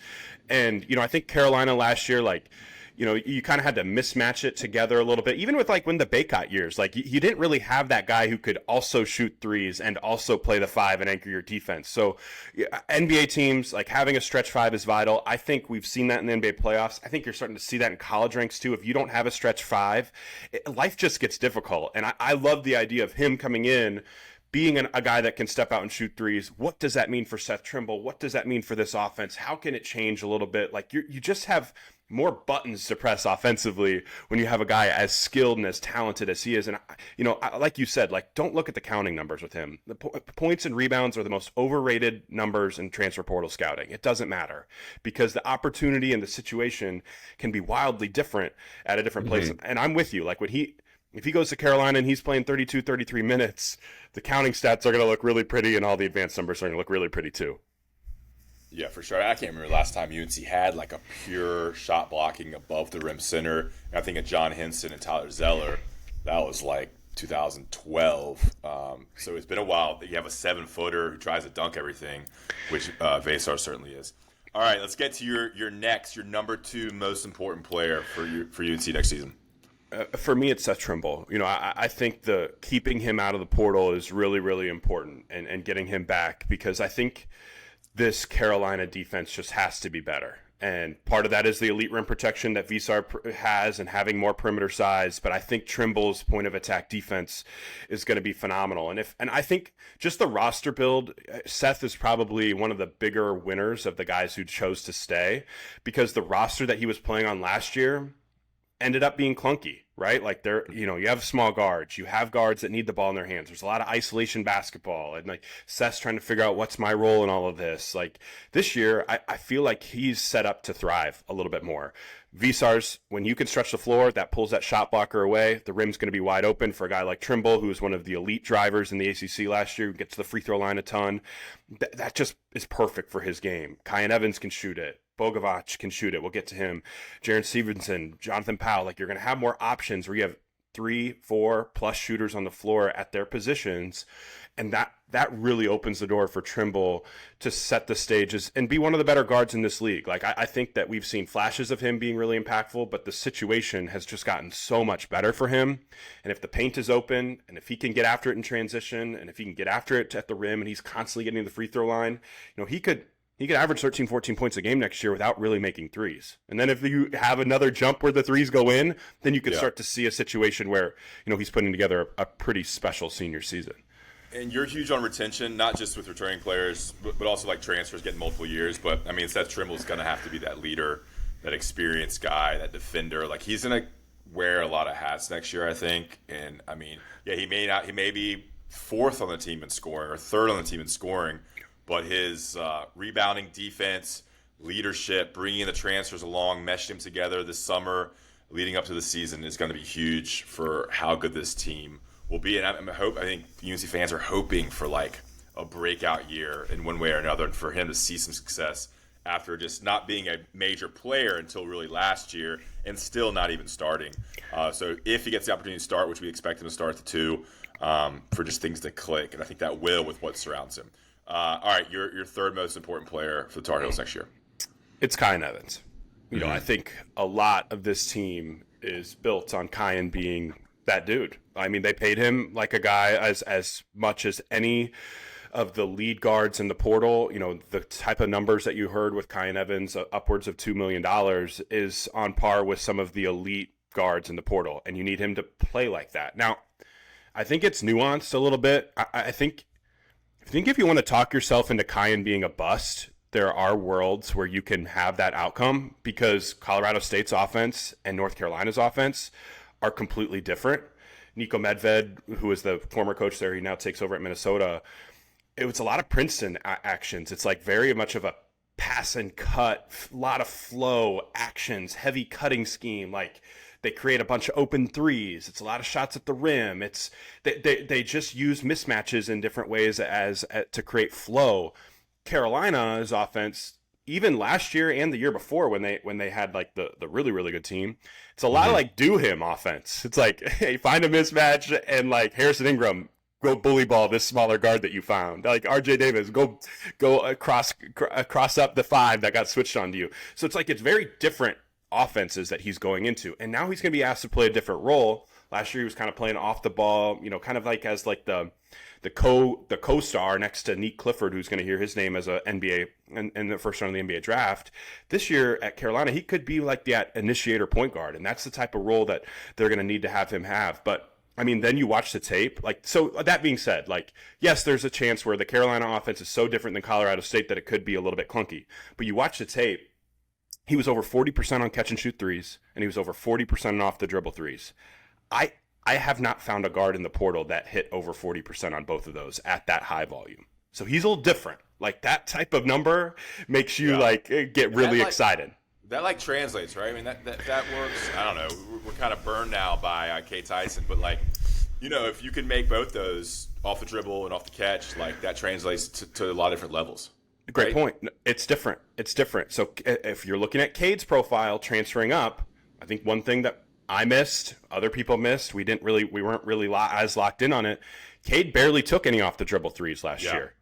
And, I think Carolina last year, like, you kind of had to mismatch it together a little bit. Even with like when the Baycott years, like you didn't really have that guy who could also shoot threes and also play the 5 and anchor your defense. So NBA teams, like having a stretch 5 is vital. I think we've seen that in the NBA playoffs. I think you're starting to see that in college ranks too. If you don't have a stretch 5, life just gets difficult. And I love the idea of him coming in, being a guy that can step out and shoot threes. What does that mean for Seth Trimble? What does that mean for this offense? How can it change a little bit? Like you just have more buttons to press offensively when you have a guy as skilled and as talented as he is. And, like you said, like, don't look at the counting numbers with him. The points and rebounds are the most overrated numbers in transfer portal scouting. It doesn't matter because the opportunity and the situation can be wildly different at a different place. And I'm with you. Like if he goes to Carolina and he's playing 32, 33 minutes, the counting stats are going to look really pretty and all the advanced numbers are going to look really pretty too. Yeah, for sure. I can't remember last time UNC had like a pure shot blocking above the rim center. I think of John Henson and Tyler Zeller. That was like 2012. So it's been a while that you have a 7-footer who tries to dunk everything, which Vasar certainly is. All right, let's get to your number 2 most important player for UNC next season. For me, it's Seth Trimble. I think the keeping him out of the portal is really, really important and getting him back because I think this Carolina defense just has to be better. And part of that is the elite rim protection that Vasar has and having more perimeter size. But I think Trimble's point of attack defense is going to be phenomenal. And I think just the roster build, Seth is probably one of the bigger winners of the guys who chose to stay because the roster that he was playing on last year ended up being clunky, right? Like you have small guards, you have guards that need the ball in their hands. There's a lot of isolation basketball, and like Seth's trying to figure out what's my role in all of this. Like this year, I feel like he's set up to thrive a little bit more. Vasar's, when you can stretch the floor, that pulls that shot blocker away. The rim's going to be wide open for a guy like Trimble, who is one of the elite drivers in the ACC last year, who gets to the free throw line a ton. That just is perfect for his game. Kyan Evans can shoot it. Bogovac can shoot it. We'll get to him. Jaren Stevenson, Jonathan Powell. Like, you're going to have more options where you have 3-4+ shooters on the floor at their positions. And that really opens the door for Trimble to set the stages and be one of the better guards in this league. Like, I think that we've seen flashes of him being really impactful, but the situation has just gotten so much better for him. And if the paint is open, and if he can get after it in transition, and if he can get after it at the rim, and he's constantly getting to the free throw line, he could average 13, 14 points a game next year without really making threes. And then if you have another jump where the threes go in, then you could start to see a situation where, he's putting together a pretty special senior season. And you're huge on retention, not just with returning players, but also like transfers getting multiple years. But I mean, Seth Trimble's going to have to be that leader, that experienced guy, that defender. Like, he's going to wear a lot of hats next year, I think. And I mean, he may be fourth on the team in scoring or third on the team in scoring, but his rebounding, defense, leadership, bringing the transfers along, meshing them together this summer, leading up to the season is going to be huge for how good this team will be. And I think UNC fans are hoping for like a breakout year in one way or another, and for him to see some success after just not being a major player until really last year and still not even starting. So if he gets the opportunity to start, which we expect him to start at the 2, for just things to click, and I think that will with what surrounds him. All right, your third most important player for the Tar Heels next year. It's Kyan Evans. I think a lot of this team is built on Kyan being that dude. I mean, they paid him like a guy as much as any of the lead guards in the portal. The type of numbers that you heard with Kyan Evans, upwards of $2 million, is on par with some of the elite guards in the portal, and you need him to play like that. Now, I think it's nuanced a little bit. I think if you want to talk yourself into Kyan being a bust, there are worlds where you can have that outcome, because Colorado State's offense and North Carolina's offense are completely different. Nico Medved, who is the former coach there, he now takes over at Minnesota. It was a lot of Princeton actions. It's like very much of a pass and cut, a lot of flow actions, heavy cutting scheme. Like, they create a bunch of open threes. It's a lot of shots at the rim. It's they just use mismatches in different ways as to create flow. Carolina's offense, even last year and the year before, when they had like the really, really good team, it's a lot of like do him offense. It's like, hey, find a mismatch, and like Harrison Ingram, go bully ball this smaller guard that you found. Like RJ Davis, go across up the 5 that got switched onto you. So it's like, it's very different offenses that he's going into, and now he's going to be asked to play a different role. Last year he was kind of playing off the ball, kind of like as like the co-star next to Nick Clifford, who's going to hear his name as a NBA and the first round of the NBA draft. This year at Carolina, he could be like that initiator point guard, and that's the type of role that they're going to need to have him have. But I mean, then you watch the tape. Like, so that being said, like, yes, there's a chance where the Carolina offense is so different than Colorado State that it could be a little bit clunky. But you watch the tape, he was over 40% on catch and shoot threes, and he was over 40% on off the dribble threes. I have not found a guard in the portal that hit over 40% on both of those at that high volume. So he's a little different. Like, that type of number makes you get really excited. That like translates, right? I mean, that works. I don't know. We're kind of burned now by Kay Tyson, but like, if you can make both those off the dribble and off the catch, like, that translates to a lot of different levels. Great point. It's different. So if you're looking at Cade's profile transferring up, I think one thing that I missed, other people missed, we weren't really as locked in on it. Cade barely took any off the dribble threes last year.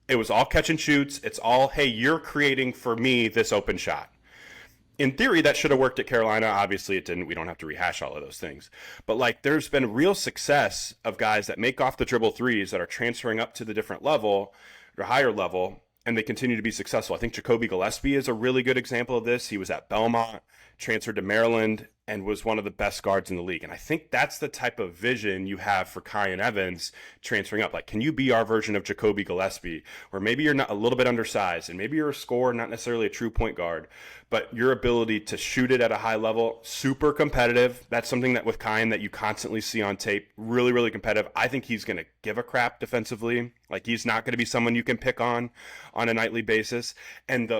It was all catch and shoots. It's all, hey, you're creating for me this open shot. In theory, that should have worked at Carolina. Obviously, it didn't. We don't have to rehash all of those things. But like, there's been real success of guys that make off the dribble threes that are transferring up to the different level or higher level, and they continue to be successful. I think Jacoby Gillespie is a really good example of this. He was at Belmont, transferred to Maryland, and was one of the best guards in the league. And I think that's the type of vision you have for Kyan Evans transferring up. Like, can you be our version of Jacoby Gillespie, where maybe you're not a little bit undersized, and maybe you're a scorer, not necessarily a true point guard, but your ability to shoot it at a high level, super competitive. That's something that with Kyan that you constantly see on tape, really, really competitive. I think he's going to give a crap defensively. Like, he's not going to be someone you can pick on a nightly basis. And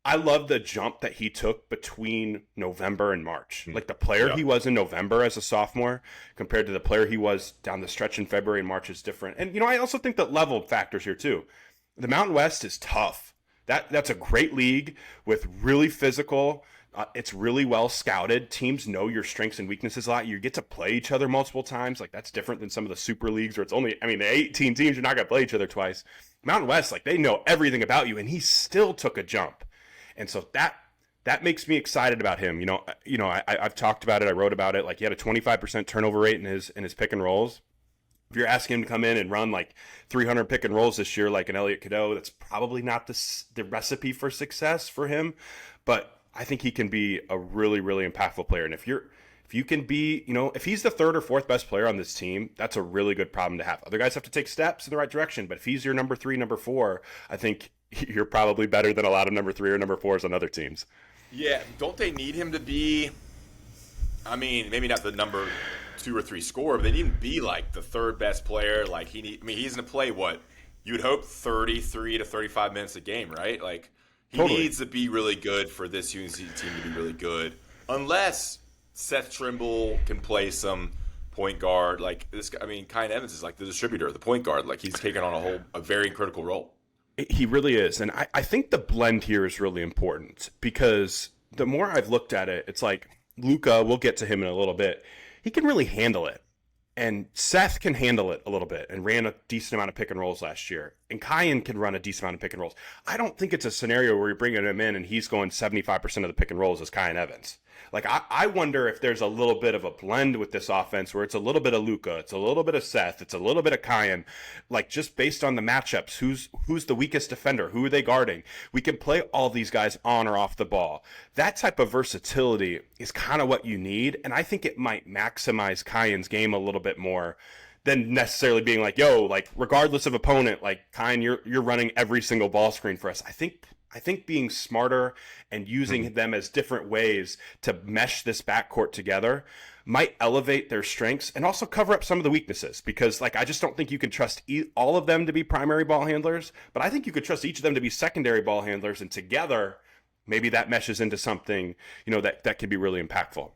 I love the jump that he took between November and March. Like, the player he was in November as a sophomore compared to the player he was down the stretch in February and March is different. And, I also think that level factors here too. The Mountain West is tough. That's a great league with really physical. It's really well scouted. Teams know your strengths and weaknesses a lot. You get to play each other multiple times. Like, that's different than some of the super leagues where it's only, I mean, the 18 teams, you're not going to play each other twice. Mountain West, like, they know everything about you, and he still took a jump. And so that makes me excited about him. I've talked about it. I wrote about it. Like, he had a 25% turnover rate in his pick and rolls. If you're asking him to come in and run like 300 pick and rolls this year, like an Elliott Cadeau, that's probably not the recipe for success for him. But I think he can be a really, really impactful player. And if you can be, if he's the third or fourth best player on this team, that's a really good problem to have. Other guys have to take steps in the right direction. But if he's your number 3, number 4, I think you're probably better than a lot of number 3 or number 4s on other teams. Yeah, don't they need him to be, I mean, maybe not the number 2 or 3 scorer, but they need him to be like the third best player. Like, he's going to play what you'd hope 33 to 35 minutes a game, right? Like, he Totally. needs to be really good for this UNC team to be really good, unless Seth Trimble can play some point guard. Like this, I mean, Kyan Evans is like the distributor, the point guard. Like, he's taken on a very critical role. He really is. And I think the blend here is really important because the more I've looked at it, it's like Luka, we'll get to him in a little bit, he can really handle it. And Seth can handle it a little bit and ran a decent amount of pick and rolls last year. And Kyan can run a decent amount of pick and rolls. I don't think it's a scenario where you're bringing him in and he's going 75% of the pick and rolls as Kyan Evans. Like, I wonder if there's a little bit of a blend with this offense where it's a little bit of Luka, it's a little bit of Seth, it's a little bit of Kyan, like just based on the matchups, who's the weakest defender, who are they guarding? We can play all these guys on or off the ball. That type of versatility is kind of what you need, and I think it might maximize Kyan's game a little bit more than necessarily being like, yo, like regardless of opponent, like Kyan, you're running every single ball screen for us. I think being smarter and using them as different ways to mesh this backcourt together might elevate their strengths and also cover up some of the weaknesses, because like I just don't think you can trust all of them to be primary ball handlers, but I think you could trust each of them to be secondary ball handlers, and together maybe that meshes into something that could be really impactful.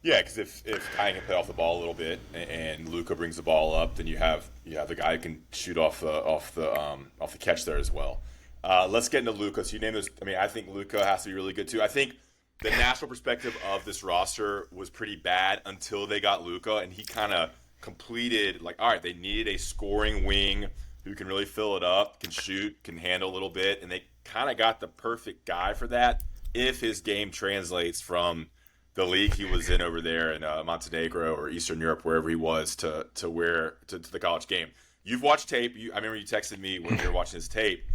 Yeah, because if Kyan can play off the ball a little bit and Luka brings the ball up, then you have the guy who can shoot off the catch there as well. Let's get into Luka. So you named this. I mean, I think Luka has to be really good too. I think the national perspective of this roster was pretty bad until they got Luka, and he kind of completed, like, all right, they needed a scoring wing who can really fill it up, can shoot, can handle a little bit, and they kind of got the perfect guy for that if his game translates from the league he was in over there in Montenegro or Eastern Europe, wherever he was, to the college game. You've watched tape. I remember you texted me when you were watching his tape.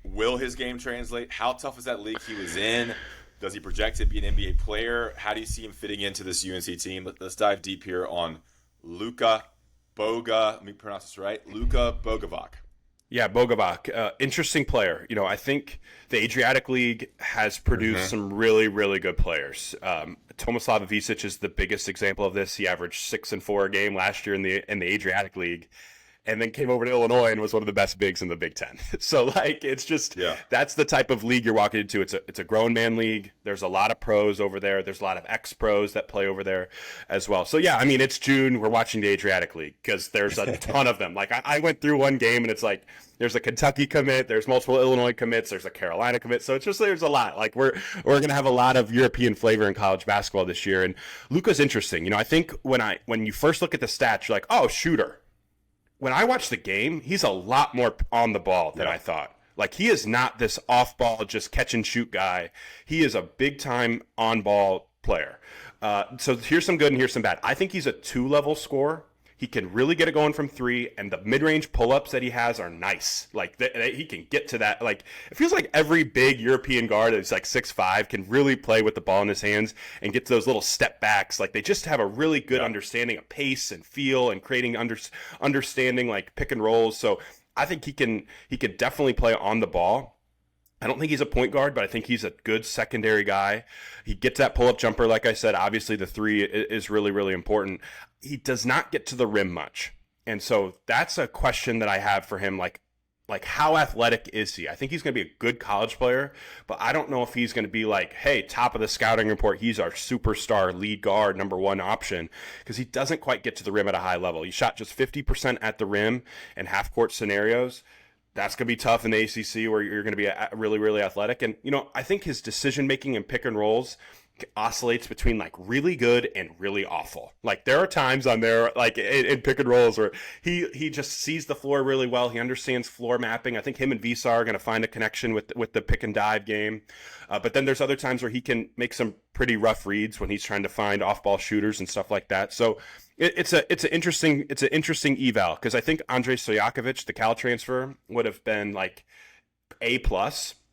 Will his game translate? How tough is that league he was in? Does he project to be an NBA player? How do you see him fitting into this UNC team? Let's dive deep here on Luka Boga. Let me pronounce this right. Luka Bogovac. Yeah, Bogovac. Interesting player. I think the Adriatic League has produced some really, really good players. Tomislav Ivicic is the biggest example of this. He averaged 6 and 4 a game last year in the Adriatic League, and then came over to Illinois and was one of the best bigs in the Big Ten. So, like, it's just that's the type of league you're walking into. It's a grown man league. There's a lot of pros over there. There's a lot of ex-pros that play over there as well. So, yeah, I mean, it's June. We're watching the Adriatic League because there's a ton of them. Like, I went through one game, and it's like there's a Kentucky commit, there's multiple Illinois commits, there's a Carolina commit. So it's just there's a lot. Like, we're going to have a lot of European flavor in college basketball this year. And Luka's interesting. I think when you first look at the stats, you're like, oh, shooter. When I watch the game, he's a lot more on the ball than I thought. Like, he is not this off-ball, just catch-and-shoot guy. He is a big-time on-ball player. So here's some good and here's some bad. I think he's a 2-level scorer. He can really get it going from 3, and the mid-range pull-ups that he has are nice. Like, he can get to that. Like, it feels like every big European guard that's like 6'5" can really play with the ball in his hands and get to those little step backs. Like, they just have a really good understanding of pace and feel and creating understanding, like, pick and rolls. So I think he can definitely play on the ball. I don't think he's a point guard, but I think he's a good secondary guy. He gets that pull-up jumper. Like I said, obviously the 3 is really, really important. He does not get to the rim much. And so that's a question that I have for him. Like how athletic is he? I think he's going to be a good college player, but I don't know if he's going to be like, hey, top of the scouting report, he's our superstar lead guard, number 1 option, because he doesn't quite get to the rim at a high level. He shot just 50% at the rim in half-court scenarios. That's going to be tough in the ACC where you're going to be really, really athletic. And, I think his decision-making and pick and rolls oscillates between like really good and really awful. Like there are times on there like in pick and rolls where he just sees the floor really well. He understands floor mapping. I think him and Vasar are going to find a connection with the pick and dive game. But then there's other times where he can make some pretty rough reads when he's trying to find off-ball shooters and stuff like that. So it's an interesting eval, because I think Andrei Stojakovic, the Cal transfer, would have been like A+.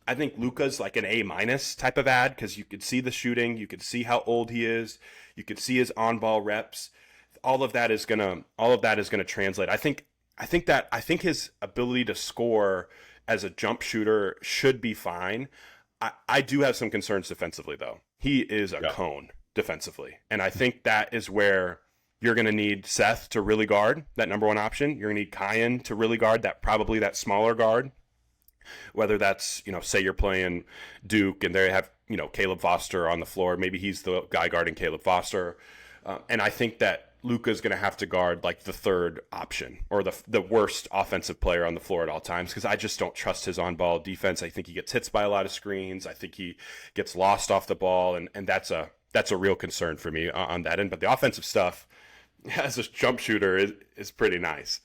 I think Luka's like an A- type of ad, because you could see the shooting, you could see how old he is, you could see his on-ball reps. All of that is gonna translate. I think his ability to score as a jump shooter should be fine. I do have some concerns defensively, though. He is a cone defensively, and I think that is where you're going to need Seth to really guard that number one option. You're going to need Kyan to really guard that smaller guard. Whether that's, say you're playing Duke and they have, Caleb Foster on the floor. Maybe he's the guy guarding Caleb Foster. And I think that Luka's going to have to guard like the third option or the worst offensive player on the floor at all times, because I just don't trust his on-ball defense. I think he gets hits by a lot of screens. I think he gets lost off the ball, and that's a real concern for me on that end. But the offensive stuff as a jump shooter is pretty nice.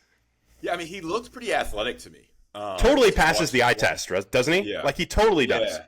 Yeah, I mean, he looked pretty athletic to me. Totally passes the eye test, doesn't he? Yeah. Like he totally does.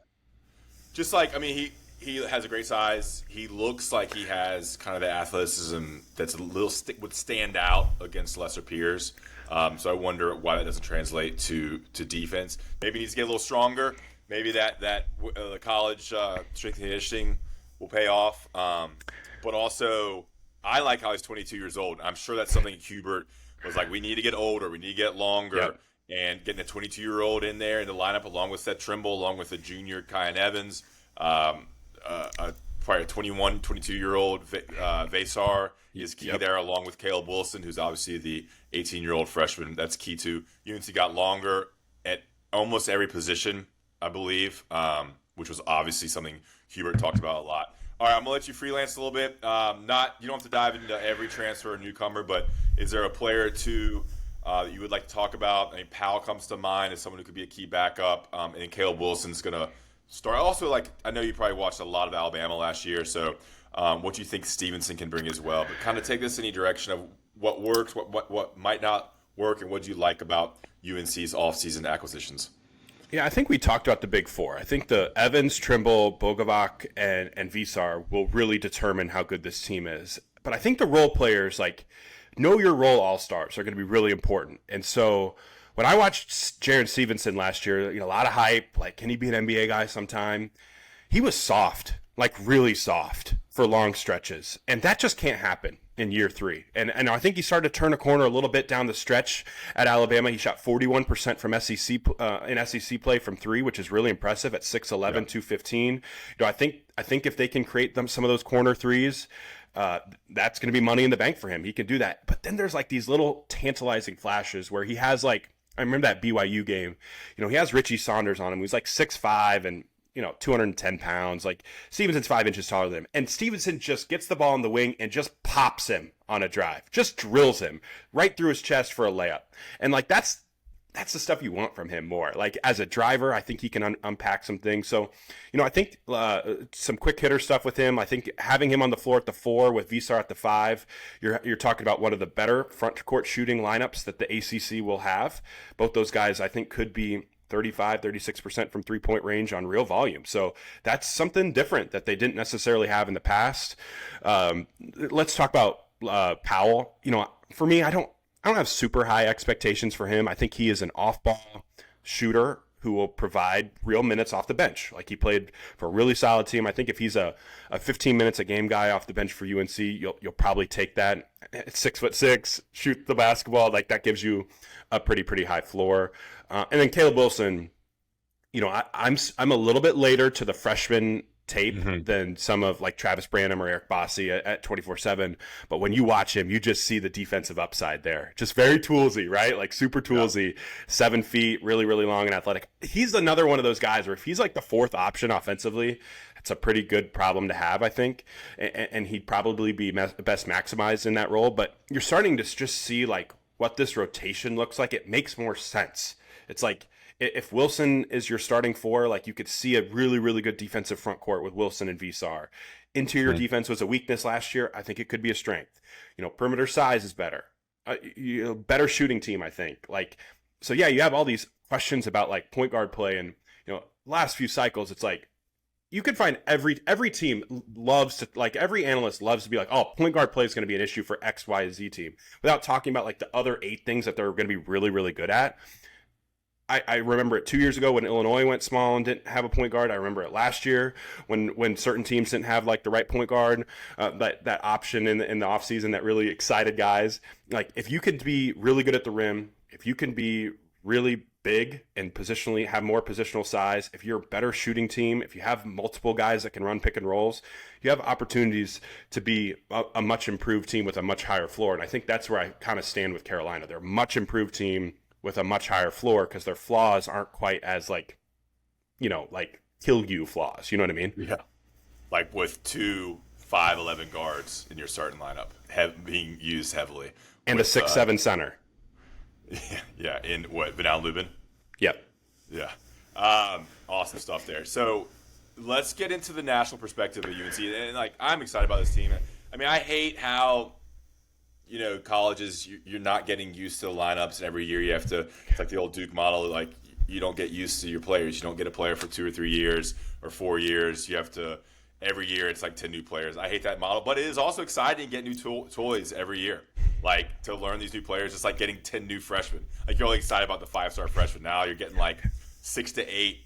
Just like, I mean, he has a great size. He looks like he has kind of the athleticism that's a little would stand out against lesser peers. So I wonder why that doesn't translate to defense. Maybe he needs to get a little stronger. Maybe the college strength and conditioning will pay off. But also, I like how he's 22 years old. I'm sure that's something Hubert was like, we need to get older. We need to get longer. Yep. And getting a 22-year-old in there in the lineup along with Seth Trimble, along with the junior Kyan Evans, probably a 21, 22-year-old Vasar is key there, along with Caleb Wilson, who's obviously the 18-year-old freshman. That's key too. UNC got longer at almost every position, I believe, which was obviously something Hubert talked about a lot. All right, I'm going to let you freelance a little bit. You don't have to dive into every transfer or newcomer, but is there a player or two that you would like to talk about? I mean, Powell comes to mind as someone who could be a key backup, and Caleb Wilson's going to start. Also, I know you probably watched a lot of Alabama last year, so what do you think Stevenson can bring as well? But kind of take this in any direction of what works, what might not work, and what do you like about UNC's offseason acquisitions? Yeah, I think we talked about the big four. I think the Evans, Trimble, Bogovac, and Vasar will really determine how good this team is. But I think the role players, like know your role all-stars, are going to be really important. And so when I watched Jaron Stevenson last year, a lot of hype, like, can he be an NBA guy sometime? He was soft, like really soft for long stretches. And that just can't happen in year three. And I think he started to turn a corner a little bit down the stretch at Alabama. He shot 41% from SEC play from three, which is really impressive at 6'11", 215. I think if they can create some of those corner threes, that's going to be money in the bank for him. He can do that. But then there's like these little tantalizing flashes where he has like, I remember that BYU game, he has Richie Saunders on him. He's like 6'5" and 210 pounds. Like Stevenson's 5 inches taller than him. And Stevenson just gets the ball in the wing and just pops him on a drive. Just drills him right through his chest for a layup. And like that's the stuff you want from him more. Like as a driver, I think he can unpack some things. So, I think some quick hitter stuff with him. I think having him on the floor at the 4 with Vasar at the 5, you're talking about one of the better front court shooting lineups that the ACC will have. Both those guys, I think, could be 35, 36% from three-point range on real volume. So that's something different that they didn't necessarily have in the past. Let's talk about Powell. For me, I don't have super high expectations for him. I think he is an off-ball shooter who will provide real minutes off the bench. Like he played for a really solid team. I think if he's a 15 minutes a game guy off the bench for UNC, you'll probably take that. At 6'6", shoot the basketball, like that gives you a pretty high floor. And then Caleb Wilson, I'm a little bit later to the freshman tape than some of like Travis Branham or Eric Bossi at 24/7. But when you watch him, you just see the defensive upside there. Just very toolsy, right? Like super toolsy, 7 feet, really, really long and athletic. He's another one of those guys where if he's like the fourth option offensively, it's a pretty good problem to have, I think. And he'd probably be best maximized in that role. But you're starting to just see like what this rotation looks like. It makes more sense It's like if Wilson is your starting four, like you could see a really, really good defensive front court with Wilson and Vasar. Interior defense was a weakness last year. I think it could be a strength. Perimeter size is better. Better shooting team, I think. Like, so yeah, you have all these questions about like point guard play, and last few cycles, it's like you could find every team loves to, like, every analyst loves to be like, oh, point guard play is going to be an issue for X, Y, Z team, without talking about like the other 8 things that they're going to be really, really good at. I remember it 2 years ago when Illinois went small and didn't have a point guard. I remember it last year when certain teams didn't have like the right point guard, that option in the offseason that really excited guys. Like, if you could be really good at the rim, if you can be really big and positionally have more positional size, if you're a better shooting team, if you have multiple guys that can run pick and rolls, you have opportunities to be a much improved team with a much higher floor. And I think that's where I kind of stand with Carolina. They're a much improved team with a much higher floor because their flaws aren't quite as like kill you flaws. You know what I mean? Yeah. Like with 2 5'11" guards in your starting lineup being used heavily. And with, a 6'7" center. Yeah. In what, Vanal Lubin? Yep. Yeah. Awesome stuff there. So let's get into the national perspective of UNC. And like, I'm excited about this team. I mean, I hate how colleges, you're not getting used to the lineups, and every year you have to, it's like the old Duke model, like you don't get used to your players. You don't get a player for 2 or 3 years or 4 years. You have to, every year it's like 10 new players. I hate that model, but it is also exciting to get new toys every year. Like, to learn these new players, it's like getting 10 new freshmen. Like, you're only excited about the 5-star freshmen. Now you're getting like 6 to 8,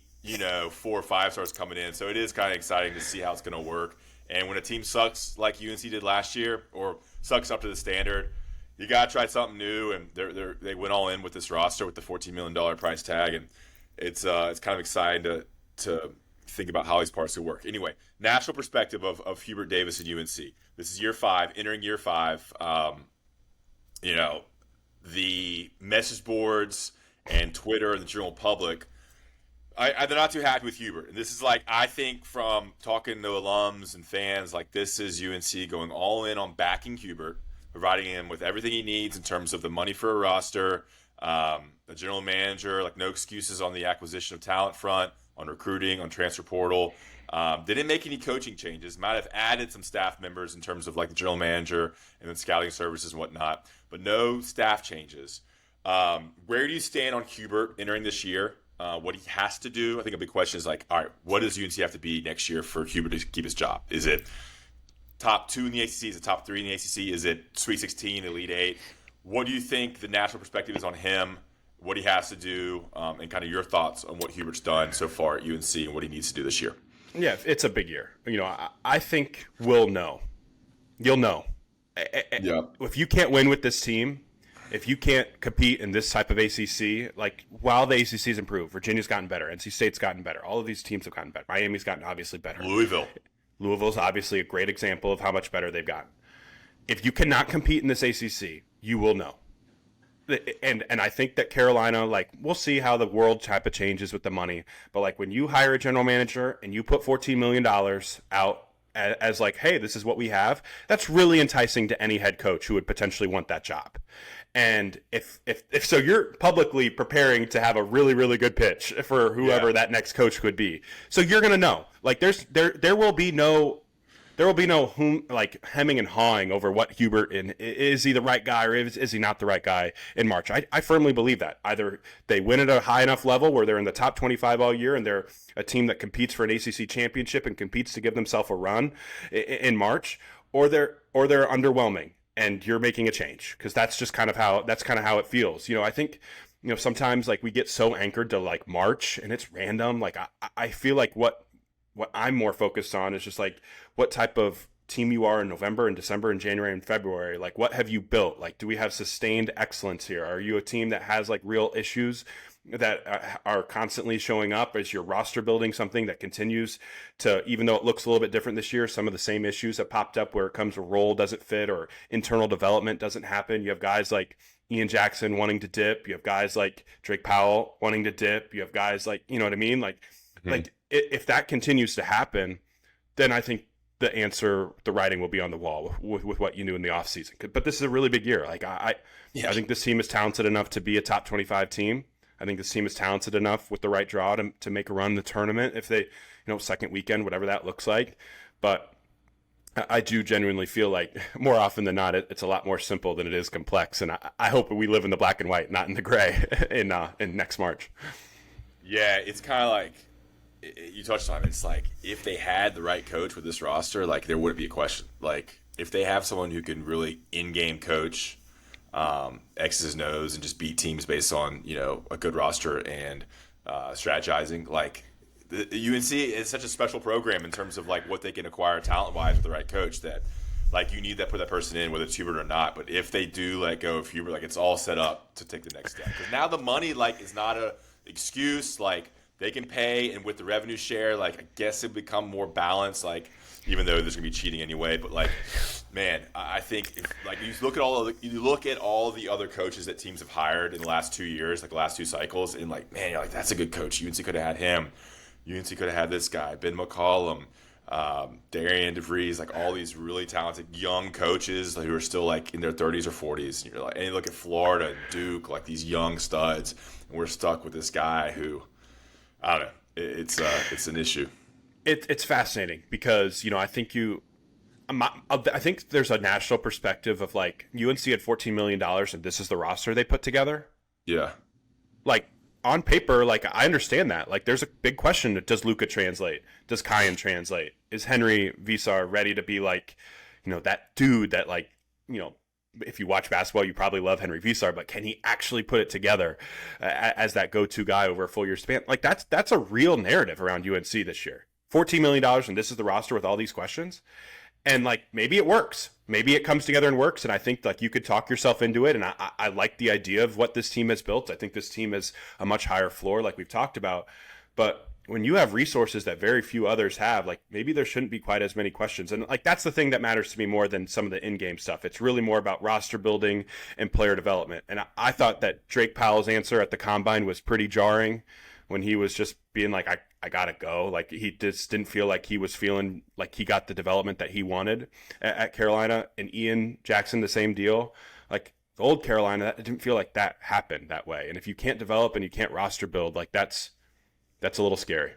4 or 5 stars coming in. So it is kind of exciting to see how it's going to work. And when a team sucks like UNC did last year, or sucks up to the standard, you got to try something new. And they went all in with this roster with the $14 million price tag. And it's kind of exciting to think about how these parts will work. Anyway, national perspective of Hubert Davis and UNC. This is year 5, entering year 5. The message boards and Twitter and the general public, they're not too happy with Hubert. And this is like, I think from talking to alums and fans, like, this is UNC going all in on backing Hubert, providing him with everything he needs in terms of the money for a roster, the general manager, like, no excuses on the acquisition of talent front, on recruiting, on transfer portal. They didn't make any coaching changes. Might have added some staff members in terms of like the general manager and then scouting services and whatnot, but no staff changes. Where do you stand on Hubert entering this year? What he has to do? I think a big question is like, all right, what does UNC have to be next year for Hubert to keep his job? Is it top 2 in the ACC? Is it top 3 in the ACC? Is it Sweet 16, Elite 8? What do you think the national perspective is on him, what he has to do, and kind of your thoughts on what Hubert's done so far at UNC and what he needs to do this year? Yeah, it's a big year. I think we'll know. You'll know. Yeah. If you can't win with this team, if you can't compete in this type of ACC, like, while the ACC's improved, Virginia's gotten better, NC State's gotten better, all of these teams have gotten better. Miami's gotten obviously better. Louisville's obviously a great example of how much better they've gotten. If you cannot compete in this ACC, you will know. And I think that Carolina, like, we'll see how the world type of changes with the money. But, like, when you hire a general manager and you put $14 million out as like, hey, this is what we have, that's really enticing to any head coach who would potentially want that job. And if so, you're publicly preparing to have a really, really good pitch for whoever that next coach could be. So you're going to know. Like, there will be no hemming and hawing over what Hubert is he the right guy or is he not the right guy in March. I firmly believe that either they win at a high enough level where they're in the top 25 all year and they're a team that competes for an ACC championship and competes to give themselves a run in March, or they're underwhelming and you're making a change, because that's kind of how it feels. I think sometimes, like, we get so anchored to like March and it's random. Like, I feel like what I'm more focused on is just like what type of team you are in November and December and January and February. Like, what have you built? Like, do we have sustained excellence here? Are you a team that has like real issues that are constantly showing up? Is your roster building something that continues to, even though it looks a little bit different this year, some of the same issues have popped up where it comes to role doesn't fit or internal development doesn't happen? You have guys like Ian Jackson wanting to dip. You have guys like Drake Powell wanting to dip. You have guys like, you know what I mean? Like, like, if that continues to happen, then I think the writing will be on the wall with what you knew in the offseason. But this is a really big year. Like, I think this team is talented enough to be a top 25 team. I think this team is talented enough with the right draw to make a run in the tournament if they, second weekend, whatever that looks like. But I do genuinely feel like more often than not, it's a lot more simple than it is complex. And I hope we live in the black and white, not in the gray in next March. Yeah, it's kind of like you touched on it. It's like if they had the right coach with this roster, like there wouldn't be a question. Like if they have someone who can really in-game coach, X's and O's and just beat teams based on, a good roster and strategizing, like the UNC is such a special program in terms of like what they can acquire talent-wise with the right coach that like you need that put that person in whether it's Hubert or not. But if they do let go of Hubert, like it's all set up to take the next step. Because now the money like is not a excuse. Like they can pay, and with the revenue share, like I guess it become more balanced. Like even though there's gonna be cheating anyway, but like man, I think if like you look at all the other coaches that teams have hired in the last 2 years, like the last 2 cycles, and like man, you're like that's a good coach. UNC could have had him. UNC could have had this guy, Ben McCollum, Darian DeVries, like all these really talented young coaches who are still like in their 30s or 40s. And you're like, and you look at Florida, Duke, like these young studs, and we're stuck with this guy who, I don't know, it's an issue. It's fascinating because I think I think there's a national perspective of like UNC had $14 million and this is the roster they put together. Yeah, like. On paper, like I understand that. Like there's a big question. Does Luka translate? Does Kyan translate? Is Henry Vasar ready to be like, that dude that like, if you watch basketball, you probably love Henry Vasar, but can he actually put it together as that go-to guy over a full year span? Like that's a real narrative around UNC this year. $14 million and this is the roster with all these questions. And like maybe it works. Maybe it comes together and works. And I think like you could talk yourself into it. And I like the idea of what this team has built. I think this team has a much higher floor, like we've talked about. But when you have resources that very few others have, like maybe there shouldn't be quite as many questions. And like that's the thing that matters to me more than some of the in-game stuff. It's really more about roster building and player development. And I thought that Drake Powell's answer at the Combine was pretty jarring when he was just being like, I gotta go. Like he just didn't feel like he was feeling like he got the development that he wanted at Carolina. And Ian Jackson, the same deal. Like the old Carolina, that didn't feel like that happened that way. And if you can't develop and you can't roster build, like that's a little scary.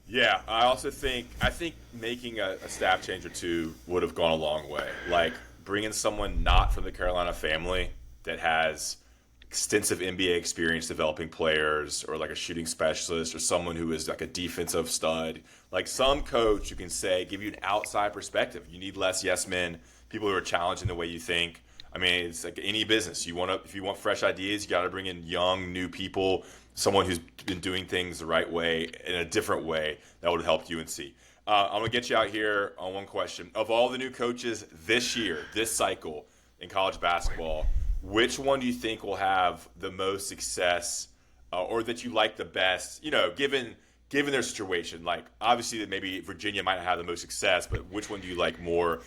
Yeah, I think making a staff change or two would have gone a long way. Like bringing someone not from the Carolina family that has extensive NBA experience developing players, or like a shooting specialist, or someone who is like a defensive stud, like some coach who can give you an outside perspective. You need less yes men, people who are challenging the way you think. I mean, it's like any business. If you want fresh ideas, you got to bring in young, new people, someone who's been doing things the right way in a different way that would help UNC. I'm gonna get you out here on one question. Of all the new coaches this year, this cycle in college basketball, which one do you think will have the most success, or that you like the best? Given their situation, like obviously that maybe Virginia might have the most success, but which one do you like more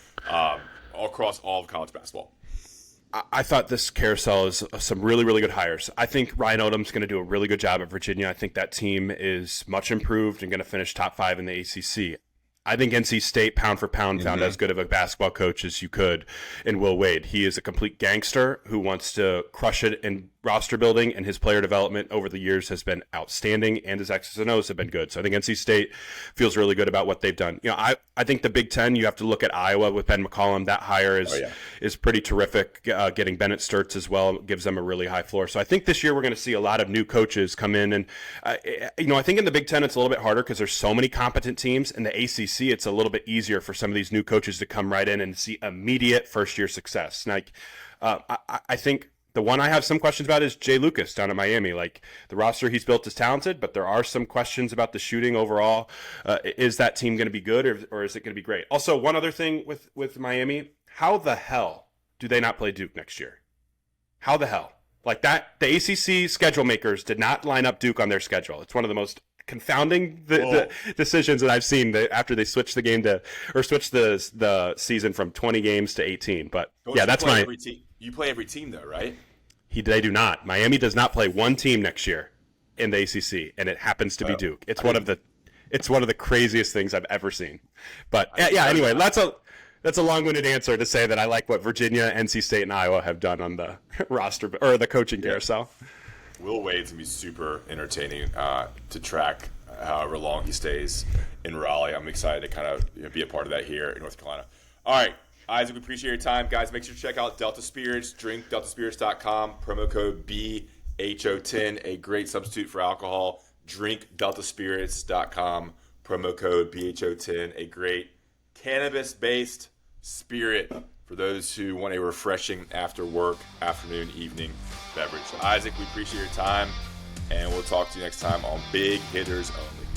across all of college basketball? I thought this carousel is some really, really good hires. I think Ryan Odom's going to do a really good job at Virginia. I think that team is much improved and going to finish top 5 in the ACC. I think NC State, pound for pound, found as good of a basketball coach as you could in Will Wade. He is a complete gangster who wants to crush it in roster building, and his player development over the years has been outstanding, and his X's and O's have been good. So I think NC State feels really good about what they've done. I think the Big Ten, you have to look at Iowa with Ben McCollum. That hire is pretty terrific. Getting Bennett Sturts as well gives them a really high floor. So I think this year we're going to see a lot of new coaches come in. And, I think in the Big Ten it's a little bit harder because there's so many competent teams. In the ACC, it's a little bit easier for some of these new coaches to come right in and see immediate first-year success. Like, I think the one I have some questions about is Jay Lucas down at Miami. Like, the roster he's built is talented, but there are some questions about the shooting overall. Is that team going to be good, or is it going to be great? Also, one other thing with Miami, how the hell do they not play Duke next year? How the hell? Like that, the ACC schedule makers did not line up Duke on their schedule. It's one of the most confounding the decisions that I've seen after they switched the game switched the season from 20 games to 18. But that's my. You play every team though, right? They do not. Miami does not play one team next year in the ACC, and it happens to be Duke. It's one of the craziest things I've ever seen. But anyway, that's a long-winded answer to say that I like what Virginia, NC State, and Iowa have done on the roster or the coaching carousel. Will Wade's going to be super entertaining to track however long he stays in Raleigh. I'm excited to kind of be a part of that here in North Carolina. All right, Isaac, we appreciate your time. Guys, make sure to check out Delta Spirits, drinkdeltaspirits.com, promo code BHO10, a great substitute for alcohol. Drinkdeltaspirits.com, promo code BHO10, a great cannabis-based spirit for those who want a refreshing after work, afternoon, evening beverage. So Isaac, we appreciate your time, and we'll talk to you next time on Big Hitters Only.